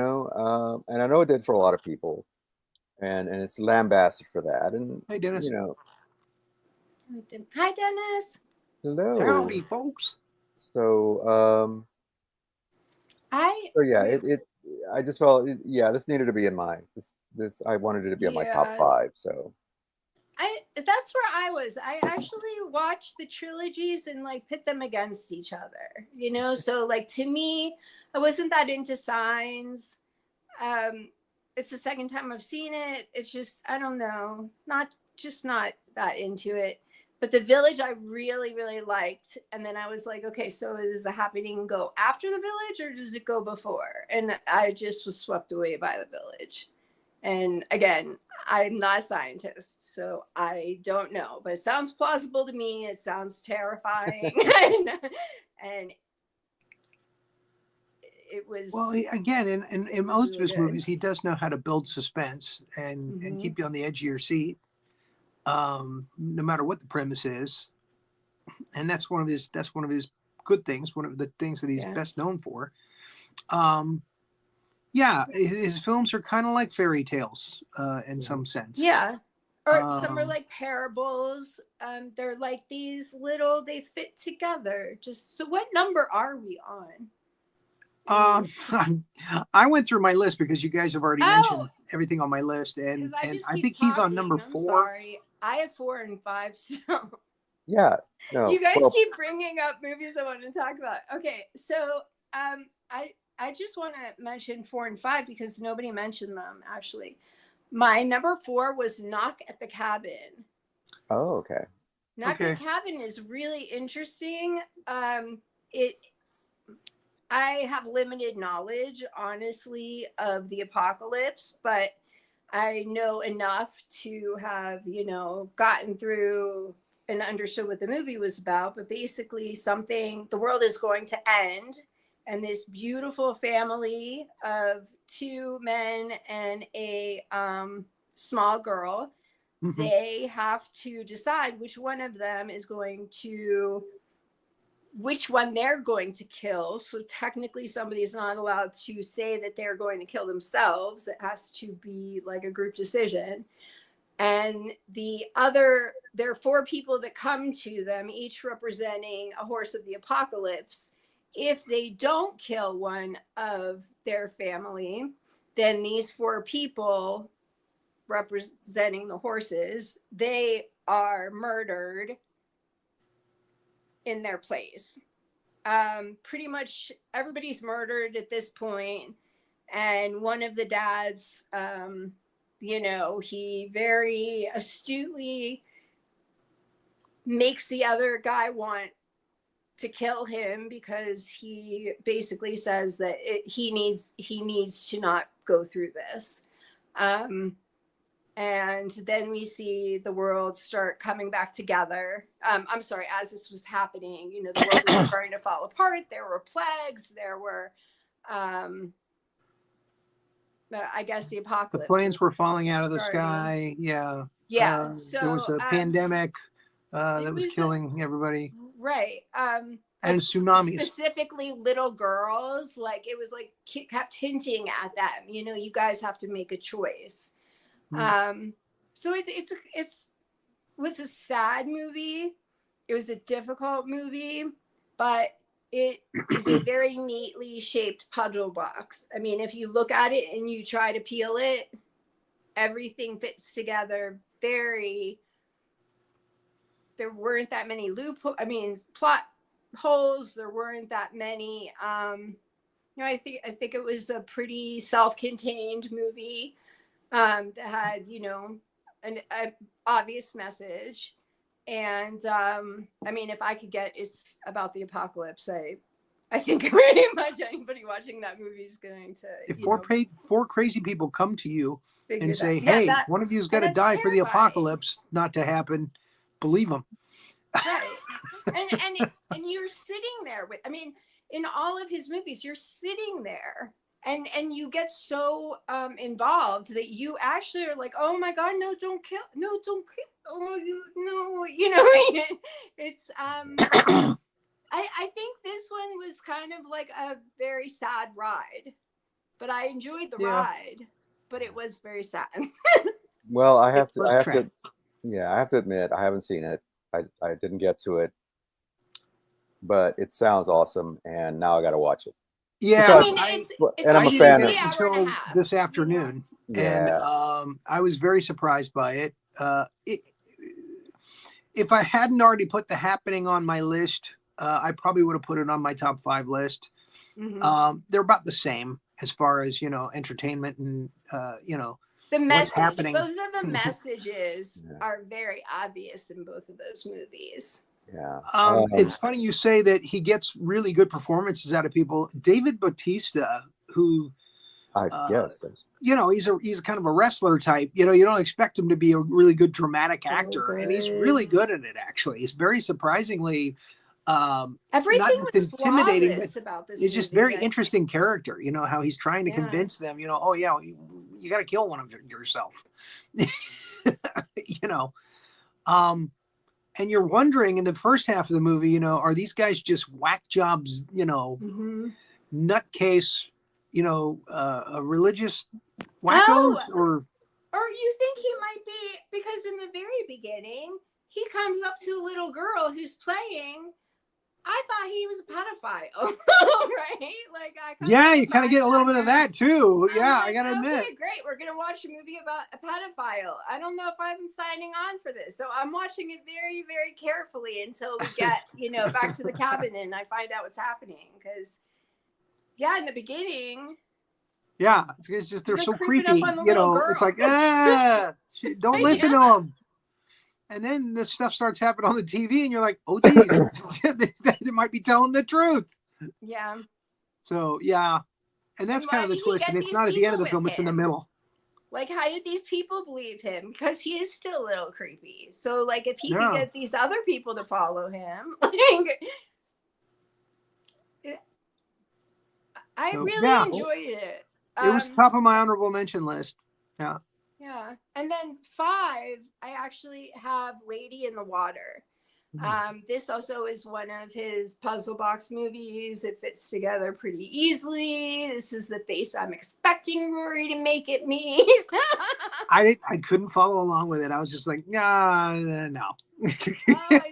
I know it did for a lot of people, and it's lambasted for that. And Hey, Dennis. Hi, Dennis. Hello. Howdy, folks. So I so yeah, I just felt this needed to be in my this I wanted it to be on my top Yeah. 5. So that's where I was. I actually watched the trilogies and like pit them against each other, so like to me, I wasn't that into Signs. It's the second time I've seen it. It's just, I don't know, not that into it. But The Village I really, really liked. And then I was like, okay, so does the happening go after The Village or does it go before? And I just was swept away by The Village. And again, I'm not a scientist, so I don't know. But it sounds plausible to me. It sounds terrifying. and it was... Well, again, in most really of his good. movies, he does know how to build suspense and keep you on the edge of your seat, no matter what the premise is. And that's one of his good things. One of the things that he's best known for. His films are kind of like fairy tales in some sense. Yeah. Or some are like parables. They're like these little, they fit together. Just so what number are we on? I went through my list because you guys have already mentioned everything on my list, and I think he's on number 4. Sorry, I have 4 and 5 still. yeah, no, You guys keep bringing up movies I want to talk about. Okay, so I just want to mention 4 and 5 because nobody mentioned them actually. My number 4 was Knock at the Cabin. Oh, okay. Knock at the Cabin is really interesting. I have limited knowledge, honestly, of the apocalypse, but I know enough to have, gotten through and understood what the movie was about. But basically, the world is going to end, and this beautiful family of 2 men and a small girl, they have to decide which one they're going to kill. So technically somebody's not allowed to say that they're going to kill themselves. It has to be like a group decision. And there are 4 people that come to them, each representing a horse of the apocalypse. If they don't kill one of their family, then these 4 people representing the horses, they are murdered in their place. Pretty much everybody's murdered at this point, and one of the dads, he very astutely makes the other guy want to kill him because he basically says that he needs to not go through this. And then we see the world start coming back together. I'm sorry, as this was happening, the world was starting to fall apart. There were plagues. There were, I guess, the apocalypse. The planes were falling out of the sky. Yeah. Yeah. So there was a pandemic that was killing everybody. Right. And tsunamis. Specifically little girls. Like it was like kept hinting at them. You guys have to make a choice. So it was a sad movie. It was a difficult movie, but it is a very neatly shaped puzzle box. I mean, if you look at it and you try to peel it, everything fits together very there weren't that many plot holes. There weren't that many. I think it was a pretty self-contained movie that had, an obvious message. And if I could get it's about the apocalypse, I think pretty much anybody watching that movie is going to. If four crazy people come to you and say, yeah, "Hey, one of you's got to die for the apocalypse not to happen," believe them. Right, and you're sitting there with. In all of his movies, you're sitting there, and you get so involved that you actually are like, "Oh my God, no, don't kill, oh no," it's I think this one was kind of like a very sad ride, but I enjoyed the ride, but it was very sad. Well, I have to admit, I haven't seen it. I didn't get to it, but it sounds awesome, and now I got to watch it. Yeah, and I'm a fan of until this afternoon, and I was very surprised by it. If I hadn't already put The Happening on my list, I probably would have put it on my top 5 list. Mm-hmm. They're about the same as far as entertainment and the message. What's happening. Both of the messages are very obvious in both of those movies. Yeah. It's funny you say that he gets really good performances out of people. David Bautista, who he's kind of a wrestler type. You don't expect him to be a really good dramatic actor, and he's really good at it. Actually, he's very surprisingly everything not just was intimidating, but about this. It's just very interesting character. How he's trying to convince them. Oh yeah, you got to kill one of yourself. And you're wondering in the first half of the movie, are these guys just whack jobs? Nutcase. Religious wackos, or you think he might be, because in the very beginning he comes up to a little girl who's playing. I thought he was a pedophile, right? You kind of get a little bit of that too. I gotta admit. Okay, great. We're gonna watch a movie about a pedophile. I don't know if I'm signing on for this, so I'm watching it very, very carefully until we get, back to the cabin and I find out what's happening. Because, in the beginning. Yeah, it's just they're so creepy. It's like don't listen to them. And then this stuff starts happening on the TV, and you're like, oh, geez, they might be telling the truth. Yeah. So, and that's kind of the twist. And it's not at the end of the film, it's in the middle. Like, how did these people believe him? Because he is still a little creepy. So, if he could get these other people to follow him, I really enjoyed it. It was top of my honorable mention list. Yeah. Yeah. And then 5, I actually have Lady in the Water. This also is one of his puzzle box movies. It fits together pretty easily. This is the face I'm expecting Rory to make at me. I couldn't follow along with it. I was just like, no. I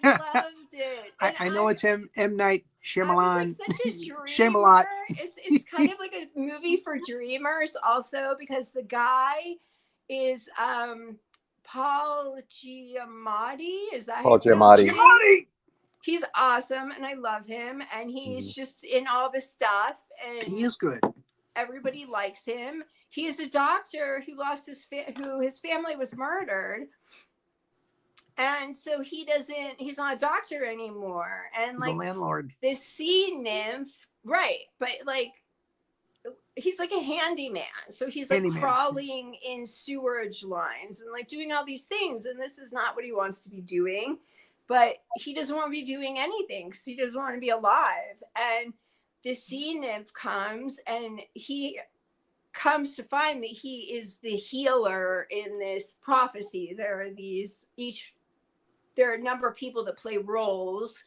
loved it. I know it's M. Night Shyamalan. Such a dreamer. Shyamalan. It's kind of like a movie for dreamers also, because the guy is Paul Giamatti. Is that Paul Giamatti? He's awesome, and I love him. And he's just in all the stuff, and he is good. Everybody likes him. He is a doctor who lost his family was murdered, and so he's not a doctor anymore. And he's a landlord. This sea nymph, right? But he's like a handyman, so he's crawling in sewerage lines and doing all these things, and this is not what he wants to be doing, but he doesn't want to be doing anything because he doesn't want to be alive. And the sea nymph comes, and he comes to find that he is the healer in this prophecy. There are a number of people that play roles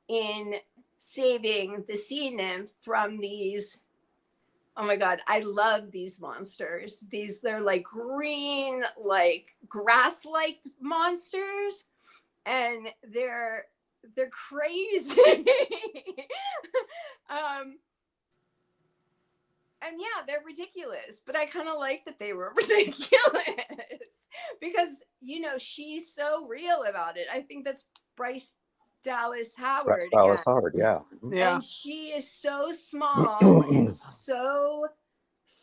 in saving the sea nymph from these. Oh my God, I love these monsters. They're green, grass-like monsters, and they're crazy. And they're ridiculous, but I kind of like that they were ridiculous because, she's so real about it. I think that's Bryce Dallas Bryce Howard Dallas again. Howard, yeah. Yeah. And she is so small and so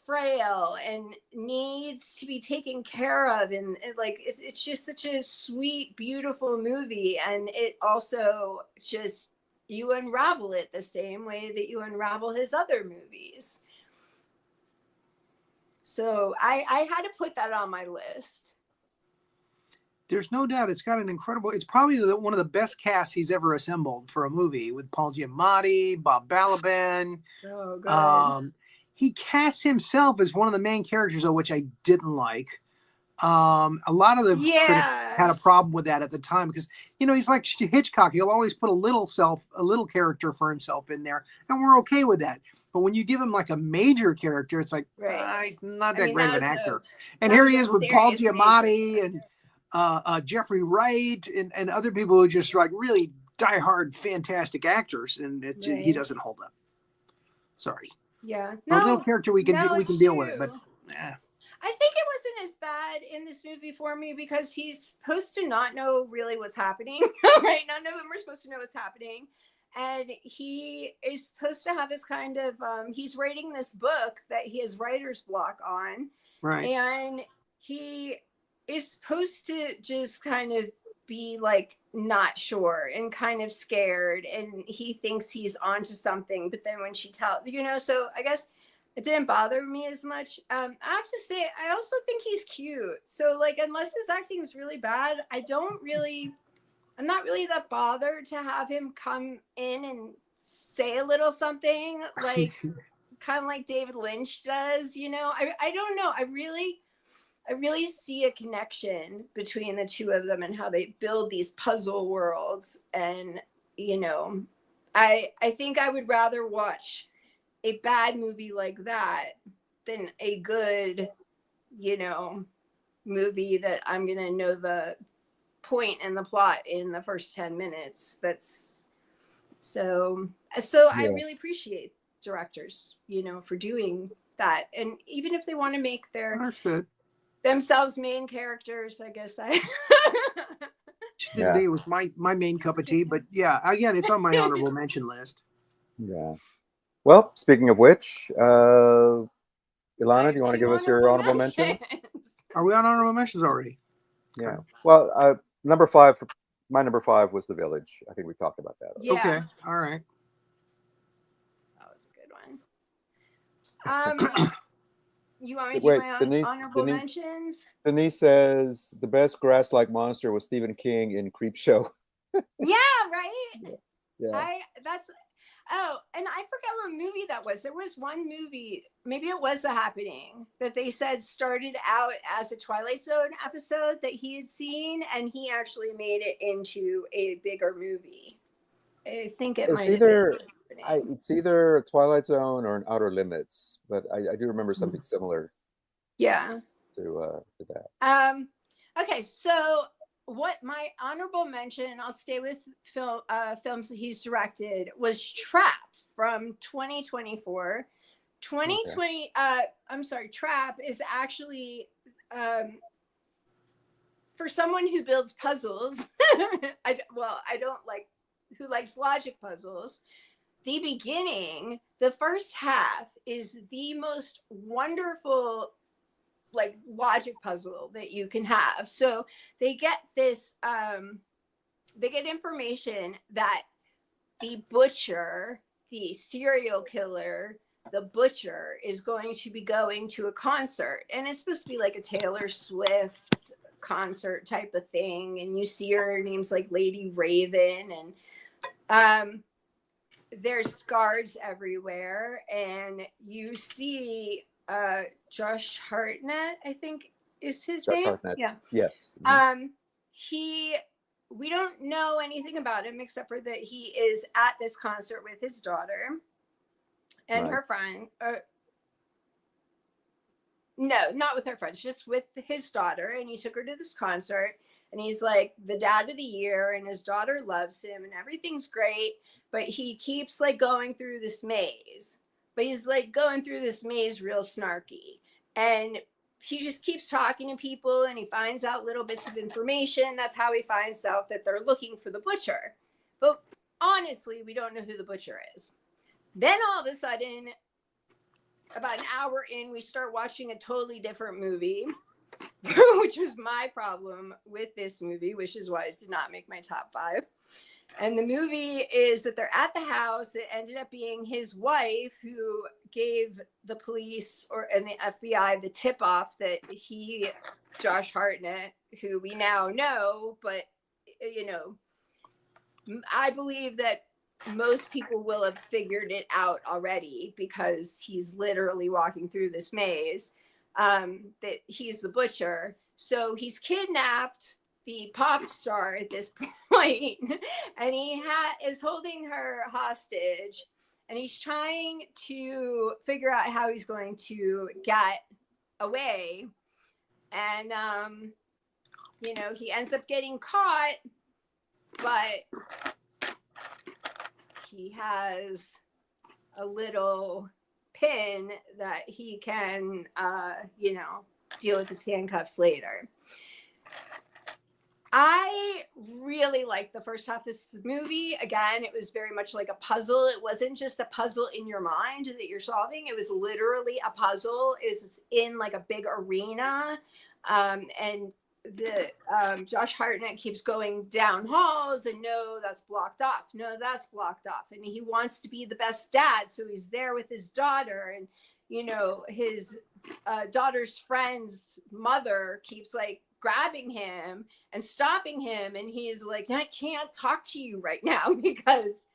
frail and needs to be taken care of, and like it's just such a sweet, beautiful movie. And it also just, you unravel it the same way that you unravel his other movies. So I had to put that on my list. There's no doubt it's got an incredible, it's probably one of the best casts he's ever assembled for a movie, with Paul Giamatti, Bob Balaban. Oh, good. He casts himself as one of the main characters, though, which I didn't like. A lot of the critics had a problem with that at the time, because, you know, he's like Hitchcock. He'll always put a little character for himself in there, and we're okay with that. But when you give him like a major character, it's like, he's not that great of an actor. And here he is with Paul Giamatti and Jeffrey Wright and other people who are just like really diehard, fantastic actors, and he doesn't hold up. Sorry. Yeah. No, a little character we can deal with it, but I think it wasn't as bad in this movie for me, because he's supposed to not know really what's happening. Right? None of them are supposed to know what's happening. And he is supposed to have this kind of, he's writing this book that he has writer's block on. Right. And he is supposed to just kind of be like not sure and kind of scared. And he thinks he's onto something. But then when she tells, you know, so I guess it didn't bother me as much. I have to say, I also think he's cute. So like, unless his acting is really bad, I'm not really that bothered to have him come in and say a little something, like kind of like David Lynch does, you know. I don't know. I really see a connection between the two of them and how they build these puzzle worlds. And, you know, I think I would rather watch a bad movie like that than a good, you know, movie that I'm going to know the point and the plot in the first 10 minutes. That's so I really appreciate directors, you know, for doing that. And even if they want to make themselves main characters, I guess just didn't think it was my main cup of tea, but yeah, again, it's on my honorable mention list. Yeah. Well, speaking of which, Ilana, do you want to give us your honorable mentions? Are we on honorable mentions already? Yeah. Well, number 5, my number 5 was The Village. I think we talked about that already. Yeah. Okay. All right. That was a good one. You want me to do my honorable mentions? Denise says the best grass-like monster was Stephen King in Creepshow. Yeah, right? Yeah. And I forgot what movie that was. There was one movie, maybe it was The Happening, that they said started out as a Twilight Zone episode that he had seen, and he actually made it into a bigger movie. I think it might have been. It's either a Twilight Zone or an Outer Limits, but I do remember something similar. Yeah. To that. Okay, so what my honorable mention, and I'll stay with films that he's directed, was Trap from 2024. 2020. Okay. I'm sorry. Trap is actually for someone who builds puzzles. I don't like who likes logic puzzles. The beginning, the first half, is the most wonderful like logic puzzle that you can have. So they get this, they get information that the butcher, the serial killer, the butcher is going to be going to a concert, and it's supposed to be like a Taylor Swift concert type of thing. And you see her name's like Lady Raven, and there's scars everywhere, and you see Josh Hartnett, I think is his name. Hartnett. Yeah. Yes. We don't know anything about him except for that he is at this concert with his daughter and her friend. No, not with her friends, just with his daughter. And he took her to this concert, and he's like the dad of the year, and his daughter loves him, and everything's great. But he keeps like going through this maze. But he's like going through this maze real snarky. And he just keeps talking to people and he finds out little bits of information. That's how he finds out that they're looking for the butcher. But honestly, we don't know who the butcher is. Then all of a sudden, about an hour in, we start watching a totally different movie, which was my problem with this movie, which is why it did not make my top 5. And the movie is that they're at the house. It ended up being his wife who gave the police and the FBI the tip off that Josh Hartnett, who we now know, but you know, I believe that most people will have figured it out already because he's literally walking through this maze, that he's the butcher. So he's kidnapped the pop star at this point, and he is holding her hostage, and he's trying to figure out how he's going to get away. And you know, he ends up getting caught, but he has a little pin that he can you know, deal with his handcuffs later. I really liked the first half of this movie. Again, it was very much like a puzzle. It wasn't just a puzzle in your mind that you're solving. It was literally a puzzle. Is in like a big arena, and the Josh Hartnett keeps going down halls, and no, that's blocked off. No, that's blocked off. And he wants to be the best dad, so he's there with his daughter, and you know, his daughter's friend's mother keeps like grabbing him and stopping him, and he's like, I can't talk to you right now because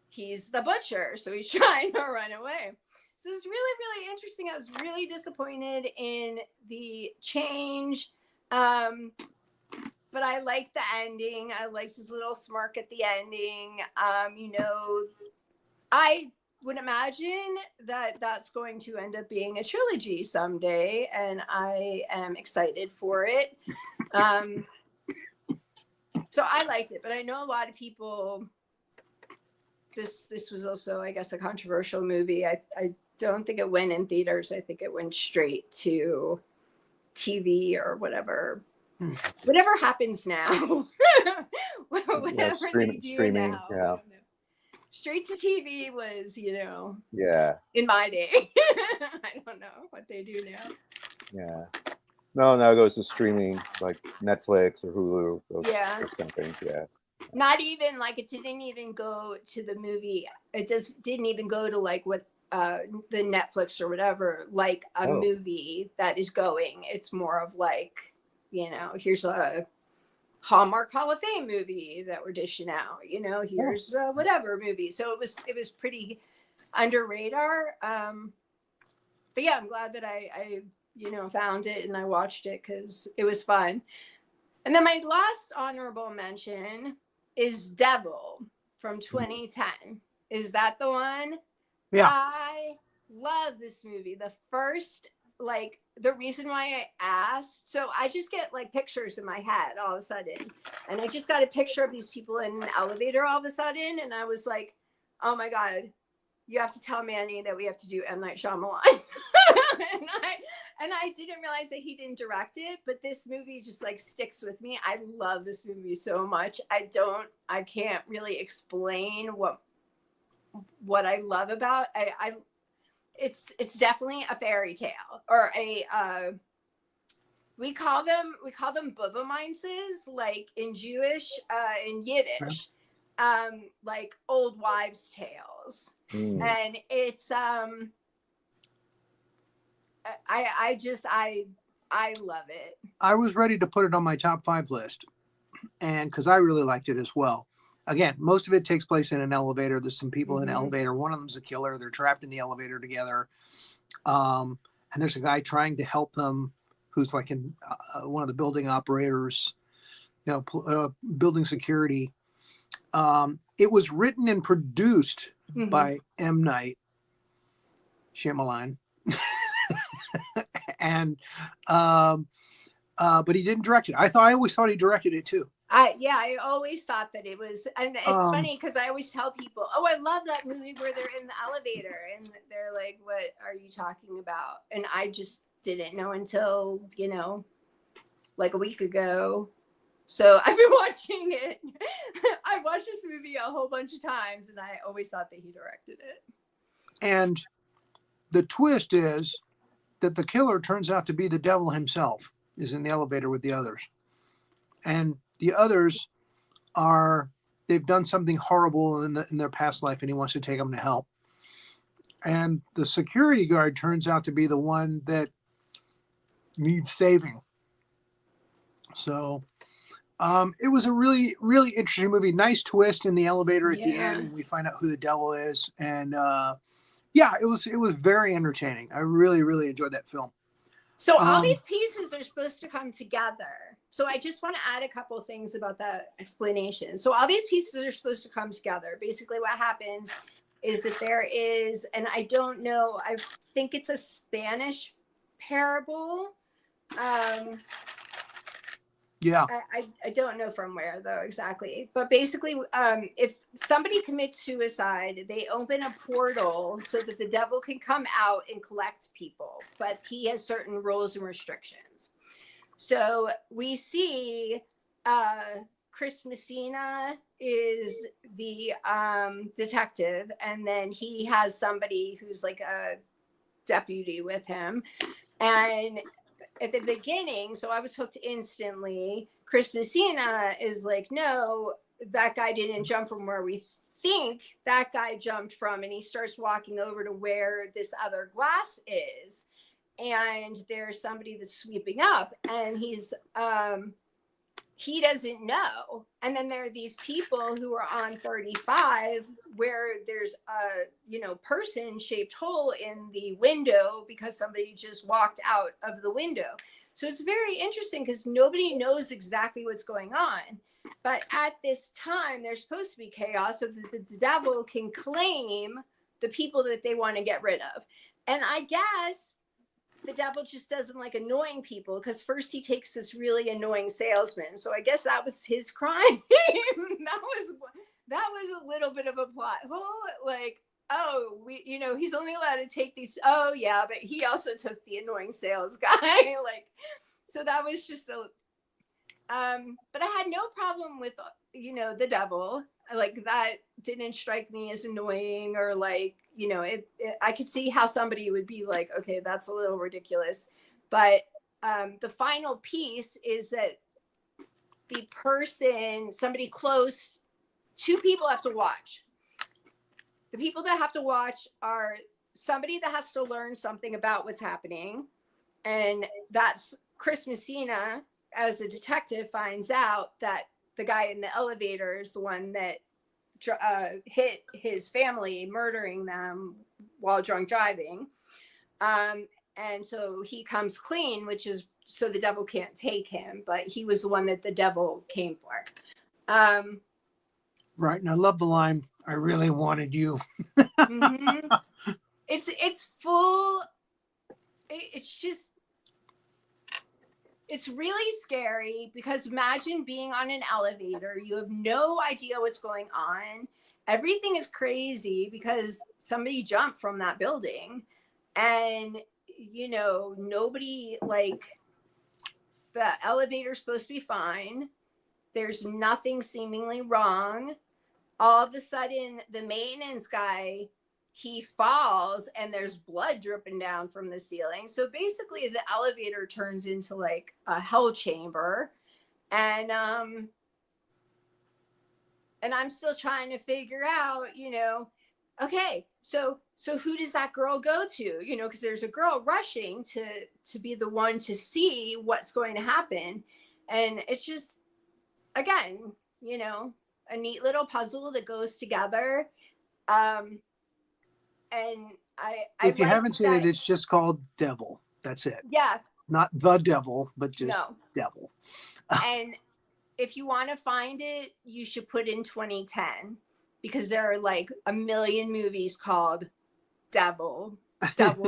he's the butcher, so he's trying to run away. So it's really, really interesting. I was really disappointed in the change, but I liked the ending. I liked his little smirk at the ending. You know, I would imagine that that's going to end up being a trilogy someday, and I am excited for it. So I liked it, but I know a lot of people, this was also, I guess, a controversial movie. I don't think it went in theaters. I think it went straight to TV or whatever happens now. Whatever streaming now. yeah. Straight to TV was, you know, Yeah. in my day. I don't know what they do now. Yeah. No, now it goes to streaming like Netflix or Hulu. Those kind of things. Yeah. Not even like, it didn't even go to the movie. It just didn't even go to like what the Netflix or whatever, like a movie that is going. It's more of like, you know, here's a Hallmark Hall of Fame movie that we're dishing out, you know, here's whatever movie. So it was pretty under radar. But yeah, I'm glad that I you know, found it and I watched it because it was fun. And then my last honorable mention is Devil from 2010. Is that the one? Yeah. I love this movie. The first, like, the reason why I asked, so I just get like pictures in my head all of a sudden, and I just got a picture of these people in an elevator all of a sudden, and I was like, oh my God, you have to tell Manny that we have to do M. Night Shyamalan. and I didn't realize that he didn't direct it, but this movie just like sticks with me. I love this movie so much. I can't really explain what I love about it's definitely a fairy tale, or a we call them Bubba Minces, like in Jewish, in Yiddish, like old wives' tales. And it's I love it. I was ready to put it on my top 5 list, and because I really liked it as well. Again, most of it takes place in an elevator. There's some people in an elevator. One of them's a killer. They're trapped in the elevator together. And there's a guy trying to help them who's like in one of the building operators, you know, building security. It was written and produced by M. Night Shyamalan. And but he didn't direct it. I always thought he directed it too. I always thought that it was, and it's funny because I always tell people, oh, I love that movie where they're in the elevator and they're like, what are you talking about? And didn't know until, like a week ago. So I've been watching it. I've watched this movie a whole bunch of times, and I always thought that he directed it. And the twist is that the killer turns out to be the devil himself, is in the elevator with the others. And the others they've done something horrible in their past life, and he wants to take them to hell. And the security guard turns out to be the one that needs saving. So it was a really, really interesting movie. Nice twist in the elevator at the end. We find out who the devil is. And it was very entertaining. I really, really enjoyed that film. So all these pieces are supposed to come together. So I just want to add a couple of things about that explanation. So all these pieces are supposed to come together. Basically what happens is that there is, and I don't know, I think it's a Spanish parable. I don't know from where though exactly, but basically if somebody commits suicide, they open a portal so that the devil can come out and collect people, but he has certain rules and restrictions. So we see Chris Messina is the detective, and then he has somebody who's like a deputy with him. And at the beginning, so I was hooked instantly. Chris Messina is like, no, that guy didn't jump from where we think that guy jumped from. And he starts walking over to where this other glass is. And there's somebody that's sweeping up, and he doesn't know. And then there are these people who are on 35 where there's a, person shaped hole in the window because somebody just walked out of the window. So it's very interesting because nobody knows exactly what's going on. But at this time, there's supposed to be chaos so that the devil can claim the people that they want to get rid of. And I guess the devil just doesn't like annoying people, because first he takes this really annoying salesman. So I guess that was his crime. that was a little bit of a plot hole. Like, he's only allowed to take these. Oh yeah, but he also took the annoying sales guy. Like, so that was just but I had no problem with, the devil. Like, that didn't strike me as annoying, or like, I could see how somebody would be like, okay, that's a little ridiculous. But the final piece is that somebody close, two people have to watch. The people that have to watch are somebody that has to learn something about what's happening. And that's Chris Messina, as a detective, finds out that the guy in the elevator is the one that hit his family, murdering them while drunk driving. And so he comes clean, which is so the devil can't take him, but he was the one that the devil came for. Right. And I love the line, I really wanted you. Mm-hmm. It's full. It's really scary, because imagine being on an elevator. You have no idea what's going on. Everything is crazy because somebody jumped from that building, and, nobody, like, the elevator's supposed to be fine. There's nothing seemingly wrong. All of a sudden, the maintenance guy, he falls and there's blood dripping down from the ceiling. So basically the elevator turns into like a hell chamber. And I'm still trying to figure out, okay, so who does that girl go to? Because there's a girl rushing to be the one to see what's going to happen. And it's just, again, a neat little puzzle that goes together. And if you haven't seen it, it's just called Devil. That's it. Yeah. Not The Devil, but just Devil. And if you want to find it, you should put in 2010, because there are like a million movies called Devil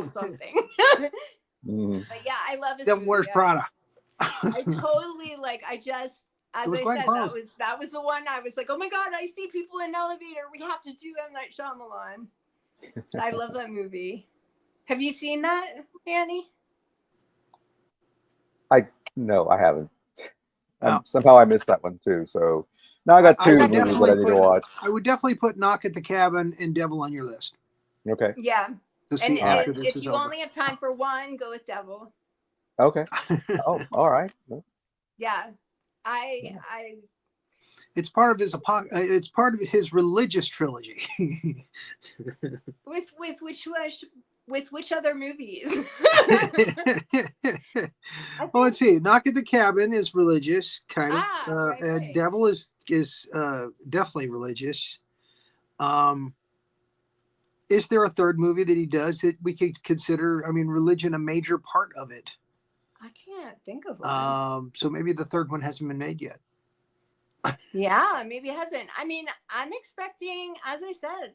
something. But yeah, I love this Devil Wears Prada. I totally as I said, that was the one I was like, oh my God, I see people in an elevator. We have to do M. Night Shyamalan. I love that movie. Have you seen that, Annie? No, I haven't. Oh. Somehow I missed that one too. So now I got I two would movies that I need to watch. I would definitely put Knock at the Cabin and Devil on your list Okay. Yeah. to see And after this if is you over. only have time for one, go with Devil. Okay. Oh, all right. Yeah. I It's part of his it's part of his religious trilogy. with which other movies? Well, let's see. Knock at the Cabin is religious, kind of. Right. Devil is definitely religious. Is there a third movie that he does that we could consider? I mean, religion a major part of it. I can't think of one. So maybe the third one hasn't been made yet. Yeah, maybe it hasn't. I mean, I'm expecting, as I said,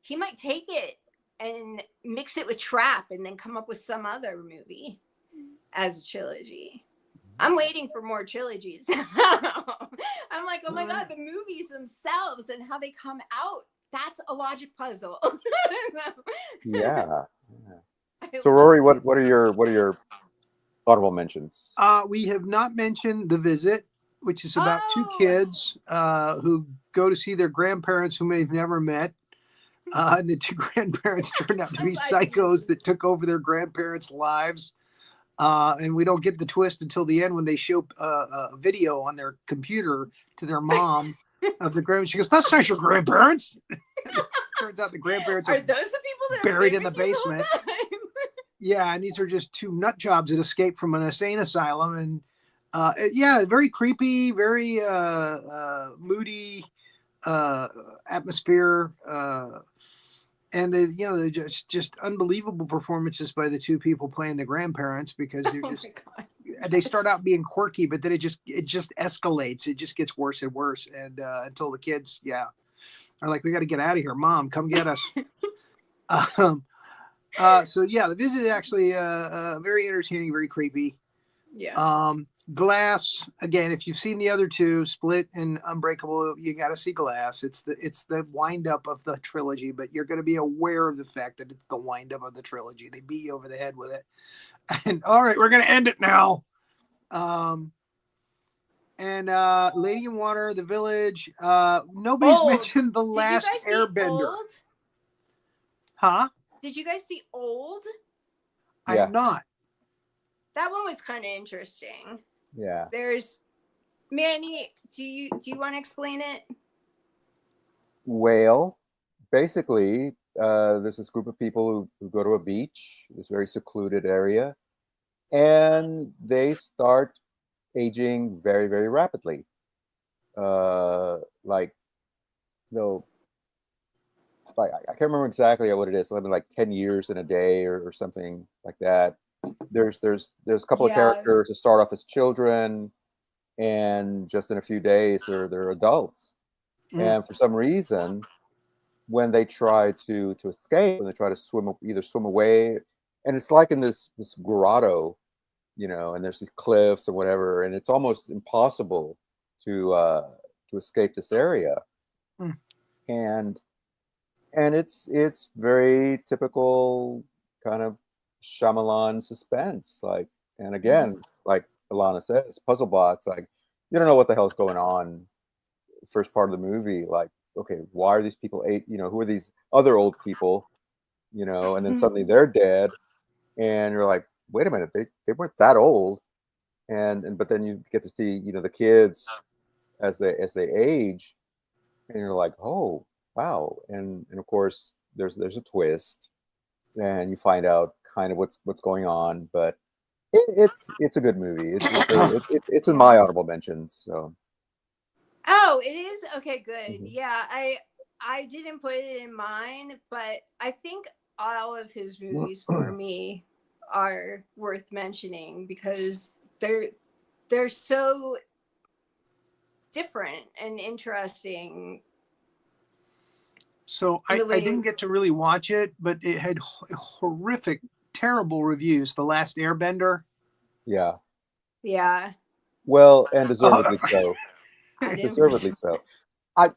he might take it and mix it with Trap and then come up with some other movie as a trilogy. I'm waiting for more trilogies. I'm like, oh my God, the movies themselves and how they come out. That's a logic puzzle. Yeah. So Rory, what are your honorable mentions? We have not mentioned The Visit, which is about two kids who go to see their grandparents whom they've never met. And the two grandparents turned out to be psychos that took over their grandparents' lives. And we don't get the twist until the end when they show a video on their computer to their mom of the grandparents. She goes, "That's not your grandparents." Turns out the grandparents are those the people that buried in the with you the whole basement. time? Yeah, and these are just two nut jobs that escaped from an insane asylum. And yeah, very creepy, very moody atmosphere. And they're just unbelievable performances by the two people playing the grandparents, because they're just they start out being quirky, but then it just escalates. It just gets worse and worse, and until the kids are like, "We got to get out of here, Mom, come get us." So yeah, The Visit is actually very entertaining, very creepy. Yeah. Glass, again, if you've seen the other two, Split and Unbreakable, you got to see Glass. It's the wind up of the trilogy, but you're going to be aware of the fact that it's the wind up of the trilogy. They beat you over the head with it. And all right, we're going to end it now. And Lady in Water, The Village. Nobody's mentioned The Last Airbender. Old? Huh? Did you guys see Old? I have not. That one was kind of interesting. Yeah. There's Manny. Do you want to explain it? Well, basically, there's this group of people who go to a beach, this very secluded area, and they start aging very, very rapidly. Like, I can't remember exactly what it is. Something like 10 years in a day or something like that. There's a couple of characters who start off as children, and just in a few days they're adults. And for some reason, when they try to escape, when they try to swim away, and it's like in this grotto, and there's these cliffs or whatever, and it's almost impossible to escape this area. And it's very typical kind of Shyamalan suspense, and again, like Elana says, puzzle box, like you don't know what the hell's going on first part of the movie, like, okay, why are these people who are these other old people, and then suddenly they're dead, and you're like, wait a minute, they weren't that old, but then you get to see the kids as they age, and you're like, oh wow, and of course there's a twist, and you find out kind of what's going on, but it's a good movie. It's in my honorable mentions. So. Oh, it is? Okay, good. Yeah, I didn't put it in mine, but I think all of his movies for me are worth mentioning because they're so different and interesting. So I didn't get to really watch it, but it had horrific, terrible reviews. The Last Airbender. Yeah. Yeah. Well, and deservedly so. Deservedly so. I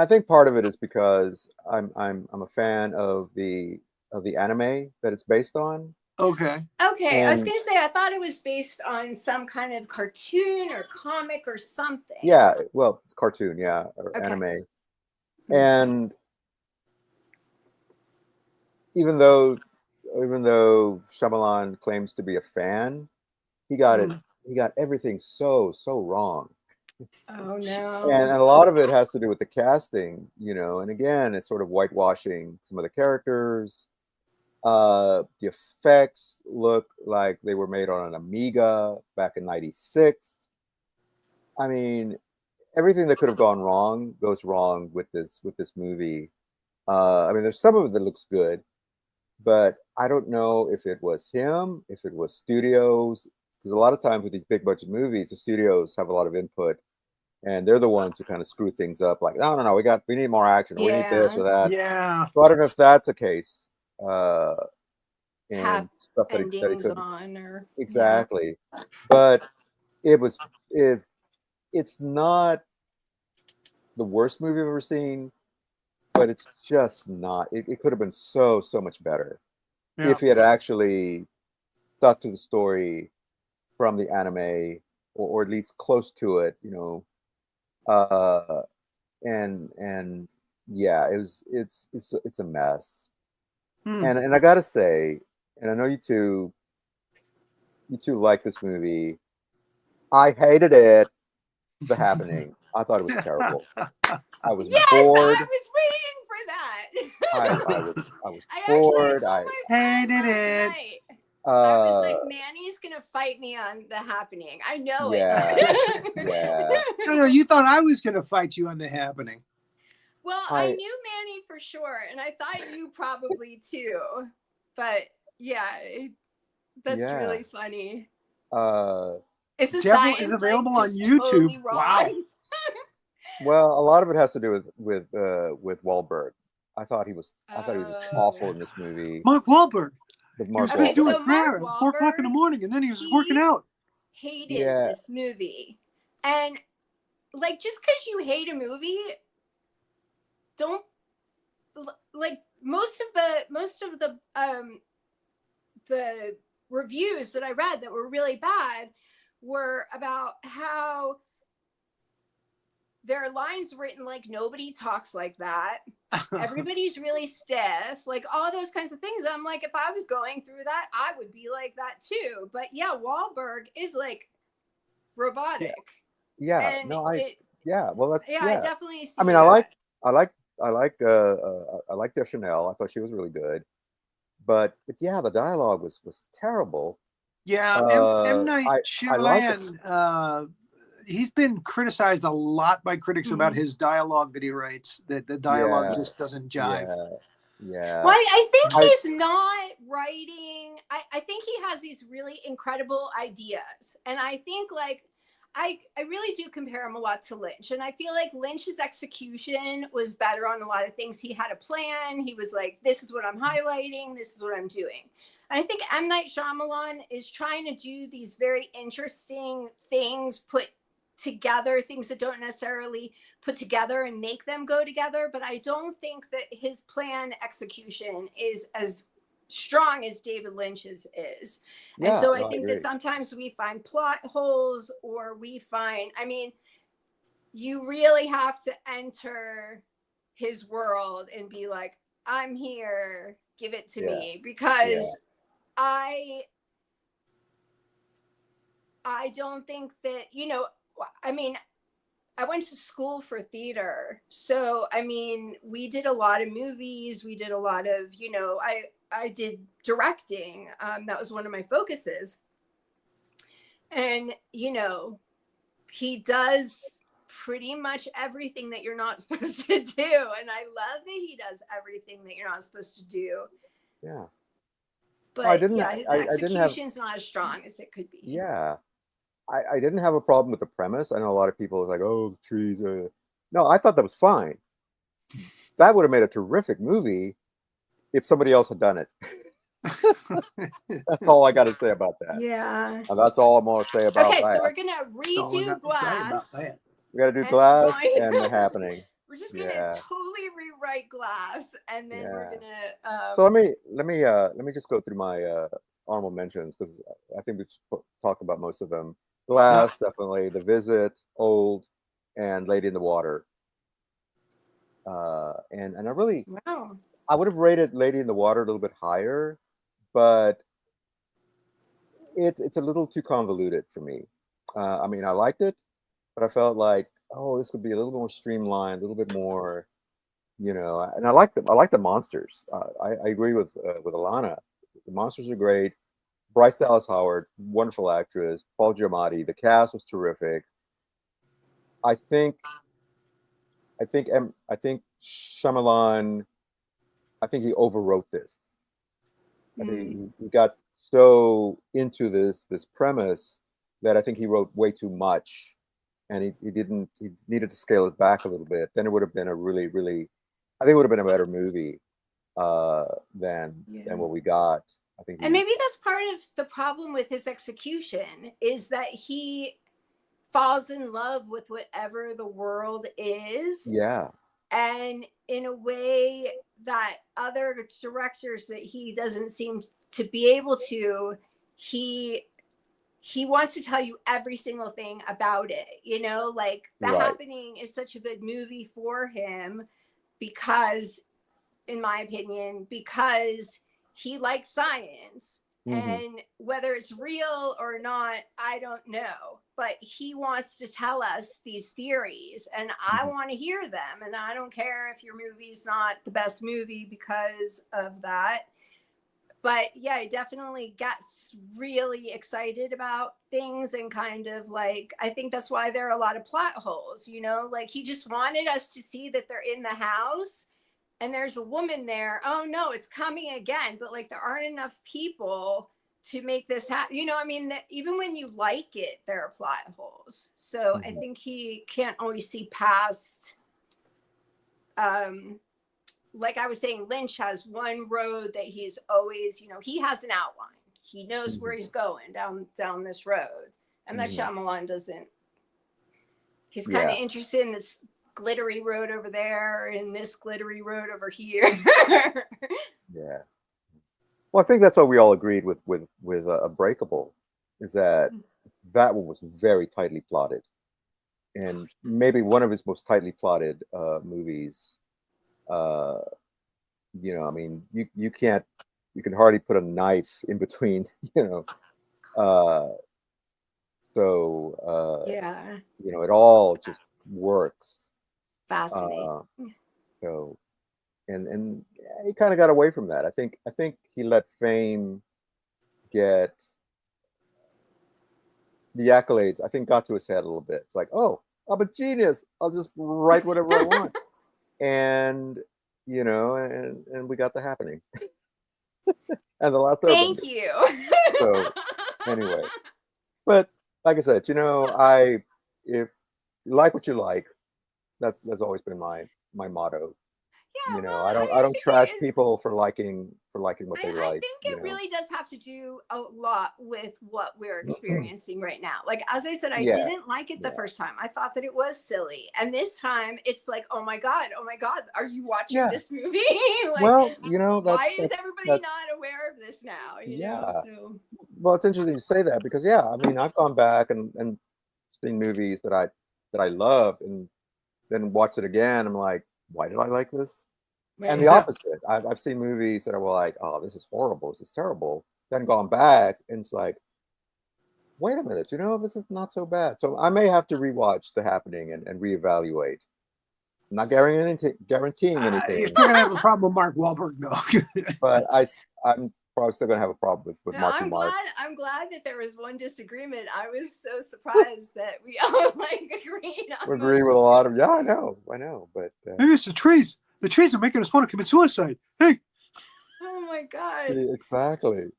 think part of it is because I'm a fan of the of the anime that it's based on. Okay. Okay, I was And gonna say I thought it was based on some kind of cartoon or comic or something. yeah, well, it's cartoon, yeah, or Okay. anime. And even though Shyamalan claims to be a fan, he got it. Mm. He got everything so wrong, Oh and no. a lot of it has to do with the casting, you know. And again, it's sort of whitewashing some of the characters. The effects look like they were made on an Amiga back in '96. I mean, everything that could have gone wrong goes wrong with this movie. I mean, there's some of it that looks good, but I don't know if it was him, if it was studios, because a lot of times with these big budget movies, the studios have a lot of input, and they're the ones who kind of screw things up. Like, no, we need more action, or we need this Yeah. or that. Yeah. So I don't know if that's a case, Tap and stuff that he endings could on or exactly, but it was it. It's not the worst movie I've ever seen, but it's just not. It could have been so much better Yeah. if he had actually stuck to the story from the anime, or at least close to it, you know. And yeah, it's a mess. Hmm. And I gotta say, and I know you two like this movie. I hated it. The Happening. I thought it was terrible. I was yes, bored. I was waiting for that. I was I bored. actually told my friend hated last it. night. I was like, Uh, Manny's gonna fight me on The Happening. I know yeah, it. yeah. No, you thought I was going to fight you on The Happening. Well, I I knew Manny for sure, and I thought you probably too. But yeah, that's yeah. really funny. Uh, Is the Devil is science available like on just YouTube. totally wrong? Wow. well, a lot of it has to do with Wahlberg. I thought he was awful Oh. in this movie Mark Wahlberg. with He Mark was Okay, just doing Wahlberg. so prayer Mark at 4 o'clock in the Wahlberg, morning, and then he was he working out. hated Yeah, this movie. And like just because you hate a movie, don't like most of the reviews that I read that were really bad were about how there are lines written like nobody talks like that. Everybody's really stiff, like all those kinds of things. I'm like, if I was going through that, I would be like that too. But yeah, Wahlberg is like robotic. yeah. And No, it, yeah. Well, that's yeah, I yeah. definitely see I mean, that. I like Deschanel. I thought she was really good, but yeah, the dialogue was terrible. Yeah, M. Night I like it. Shyamalan. He's been criticized a lot by critics about his dialogue that he writes. That the dialogue Yeah, just doesn't jive. yeah. Well, I think I- he's not writing. I think he has these really incredible ideas. And I think like I really do compare him a lot to Lynch. And I feel like Lynch's execution was better on a lot of things. He had a plan. He was like, this is what I'm highlighting, this is what I'm doing. And I think M. Night Shyamalan is trying to do these very interesting things put together, things that don't necessarily put together and make them go together. But I don't think that his plan execution is as strong as David Lynch's is. And so I think that sometimes we find plot holes or we find, I mean, you really have to enter his world and be like, I'm here, give it to me, because I don't think that, you know, I mean, I went to school for theater. So, I mean, we did a lot of movies. We did a lot of, you know, I did directing. That was one of my focuses. And, you know, he does pretty much everything that you're not supposed to do. And I love that he does everything that you're not supposed to do. Yeah. But yeah, his execution's not as strong as it could be. Yeah. I didn't have a problem with the premise. I know a lot of people are like, oh, trees. No, I thought that was fine. That would have made a terrific movie if somebody else had done it. That's all I got to say about that. Yeah. And that's all I'm going to say about that. Okay, so we're going to redo Glass. We got to do Glass and The Happening. We're just going to totally write Glass, and then we're gonna. So let me just go through my honorable mentions, because I think we've talked about most of them. Glass, definitely. The Visit, Old, and Lady in the Water. And Wow. I would have rated Lady in the Water a little bit higher, but it's a little too convoluted for me. I mean, I liked it, but I felt like, oh, this could be a little more streamlined, a little bit more, And I like the monsters. I agree with Elana. The monsters are great. Bryce Dallas Howard, wonderful actress. Paul Giamatti. The cast was terrific. I think Shyamalan. I think he overwrote this. I think he got so into this premise that I think he wrote way too much, and he needed to scale it back a little bit. Then it would have been a really, really, I think it would have been a better movie than what we got. I think, and maybe that's part of the problem with his execution, is that he falls in love with whatever the world is. Yeah. And in a way that other directors that he doesn't seem to be able to, he wants to tell you every single thing about it. Like The Happening is such a good movie for him because, in my opinion, because he likes science. And whether it's real or not, I don't know. But he wants to tell us these theories, and I want to hear them. And I don't care if your movie's not the best movie because of that. But yeah, I definitely gets really excited about things, and kind of like, I think that's why there are a lot of plot holes, like he just wanted us to see that they're in the house and there's a woman there. Oh no, it's coming again. But like, there aren't enough people to make this happen. I mean, even when you like it, there are plot holes. So I think he can't always see past, like I was saying, Lynch has one road that he's always, he has an outline. He knows where he's going down this road. And that Shyamalan doesn't. He's kind of interested in this glittery road over there and this glittery road over here. Yeah. Well, I think that's what we all agreed with Unbreakable, is that one was very tightly plotted, and maybe one of his most tightly plotted movies. I mean, you can hardly put a knife in between, it all just works. Fascinating. So, and he kind of got away from that. I think he let fame get the accolades. I think got to his head a little bit. It's like, oh, I'm a genius. I'll just write whatever I want, and and we got The Happening, and The Last Airbender. Thank you. So anyway, but like I said, if you like what you like, that's always been my motto. Yeah, I don't trash people for liking what they like. I think it really does have to do a lot with what we're experiencing right now. Like, as I said, I didn't like it the first time. I thought that it was silly. And this time it's like, oh my God, are you watching this movie? Like, well, why is everybody not aware of this now? So. Well, it's interesting you say that, because I mean, I've gone back and seen movies that I love, and then watched it again. I'm like, why did I like this? Right. And the opposite. I've seen movies that are like, oh, this is horrible, this is terrible. Then gone back, and it's like, wait a minute, this is not so bad. So I may have to rewatch The Happening and reevaluate. I'm not guaranteeing anything. You're still gonna have a problem with Mark Wahlberg, though. But I'm probably still gonna have a problem with Marky Mark. I'm glad that there was one disagreement. I was so surprised that we all agreed on. Agree with a lot of I know, but maybe it's the trees. The trees are making us want to commit suicide. Hey. Oh my God. See, exactly.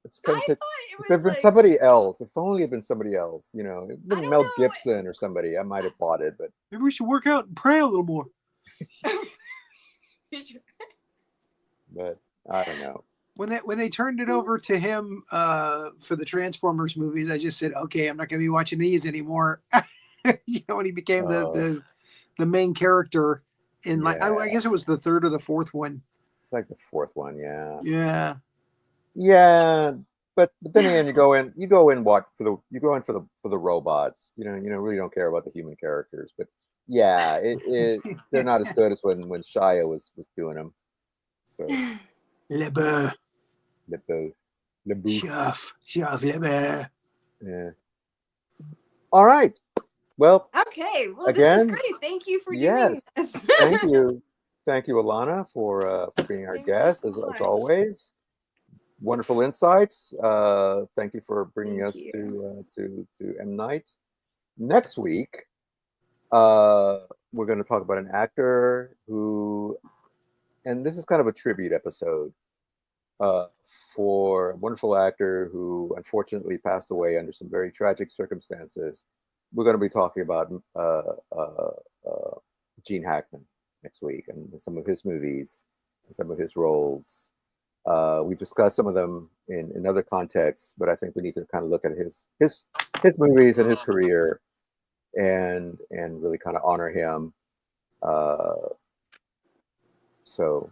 It's thought it was. If been somebody else, if only it been somebody else, if it been Mel Gibson or somebody, I might have bought it. But maybe we should work out and pray a little more. But I don't know. When they turned it over to him for the Transformers movies, I just said, okay, I'm not going to be watching these anymore. When he became the main character, in like I guess it was the third or the fourth one. It's like the fourth one, yeah. Yeah. But then again, you go in for the robots. You really don't care about the human characters. But yeah, they're not as good as when Shia was doing them. So Le Beau. Chef Le Beau. Yeah. All right. Well. Okay. Well, again, this is great. Thank you for doing this. Thank you. Thank you, Elana, for being our guest as always. Wonderful insights. Thank you for bringing us to M. Night. Next week, we're going to talk about an actor who, and this is kind of a tribute episode for a wonderful actor who unfortunately passed away under some very tragic circumstances. We're going to be talking about Gene Hackman next week and some of his movies and some of his roles. We've discussed some of them in other contexts, but I think we need to kind of look at his movies and his career and really kind of honor him. So,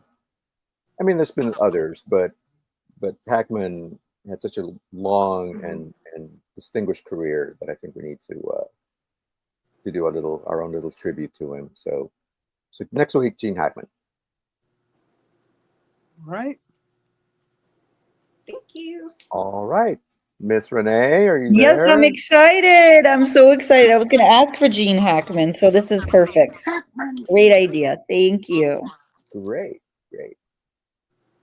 I mean, there's been others, but Hackman had such a long and distinguished career that I think we need to do our own little tribute to him. So next week, Gene Hackman. Right. Thank you. All right. Miss Renee, are you Yes, there? I'm excited. I'm so excited. I was going to ask for Gene Hackman, so this is perfect. Great idea. Thank you. Great.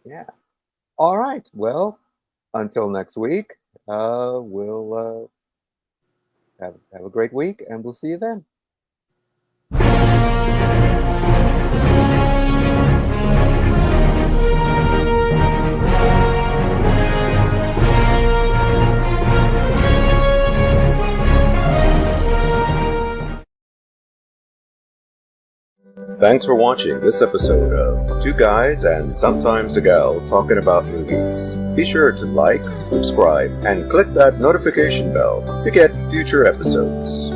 Yeah. All right. Well, until next week, we'll have a great week, and we'll see you then. Thanks for watching this episode of Two Guys and Sometimes a Gal Talking About Movies. Be sure to like, subscribe, and click that notification bell to get future episodes.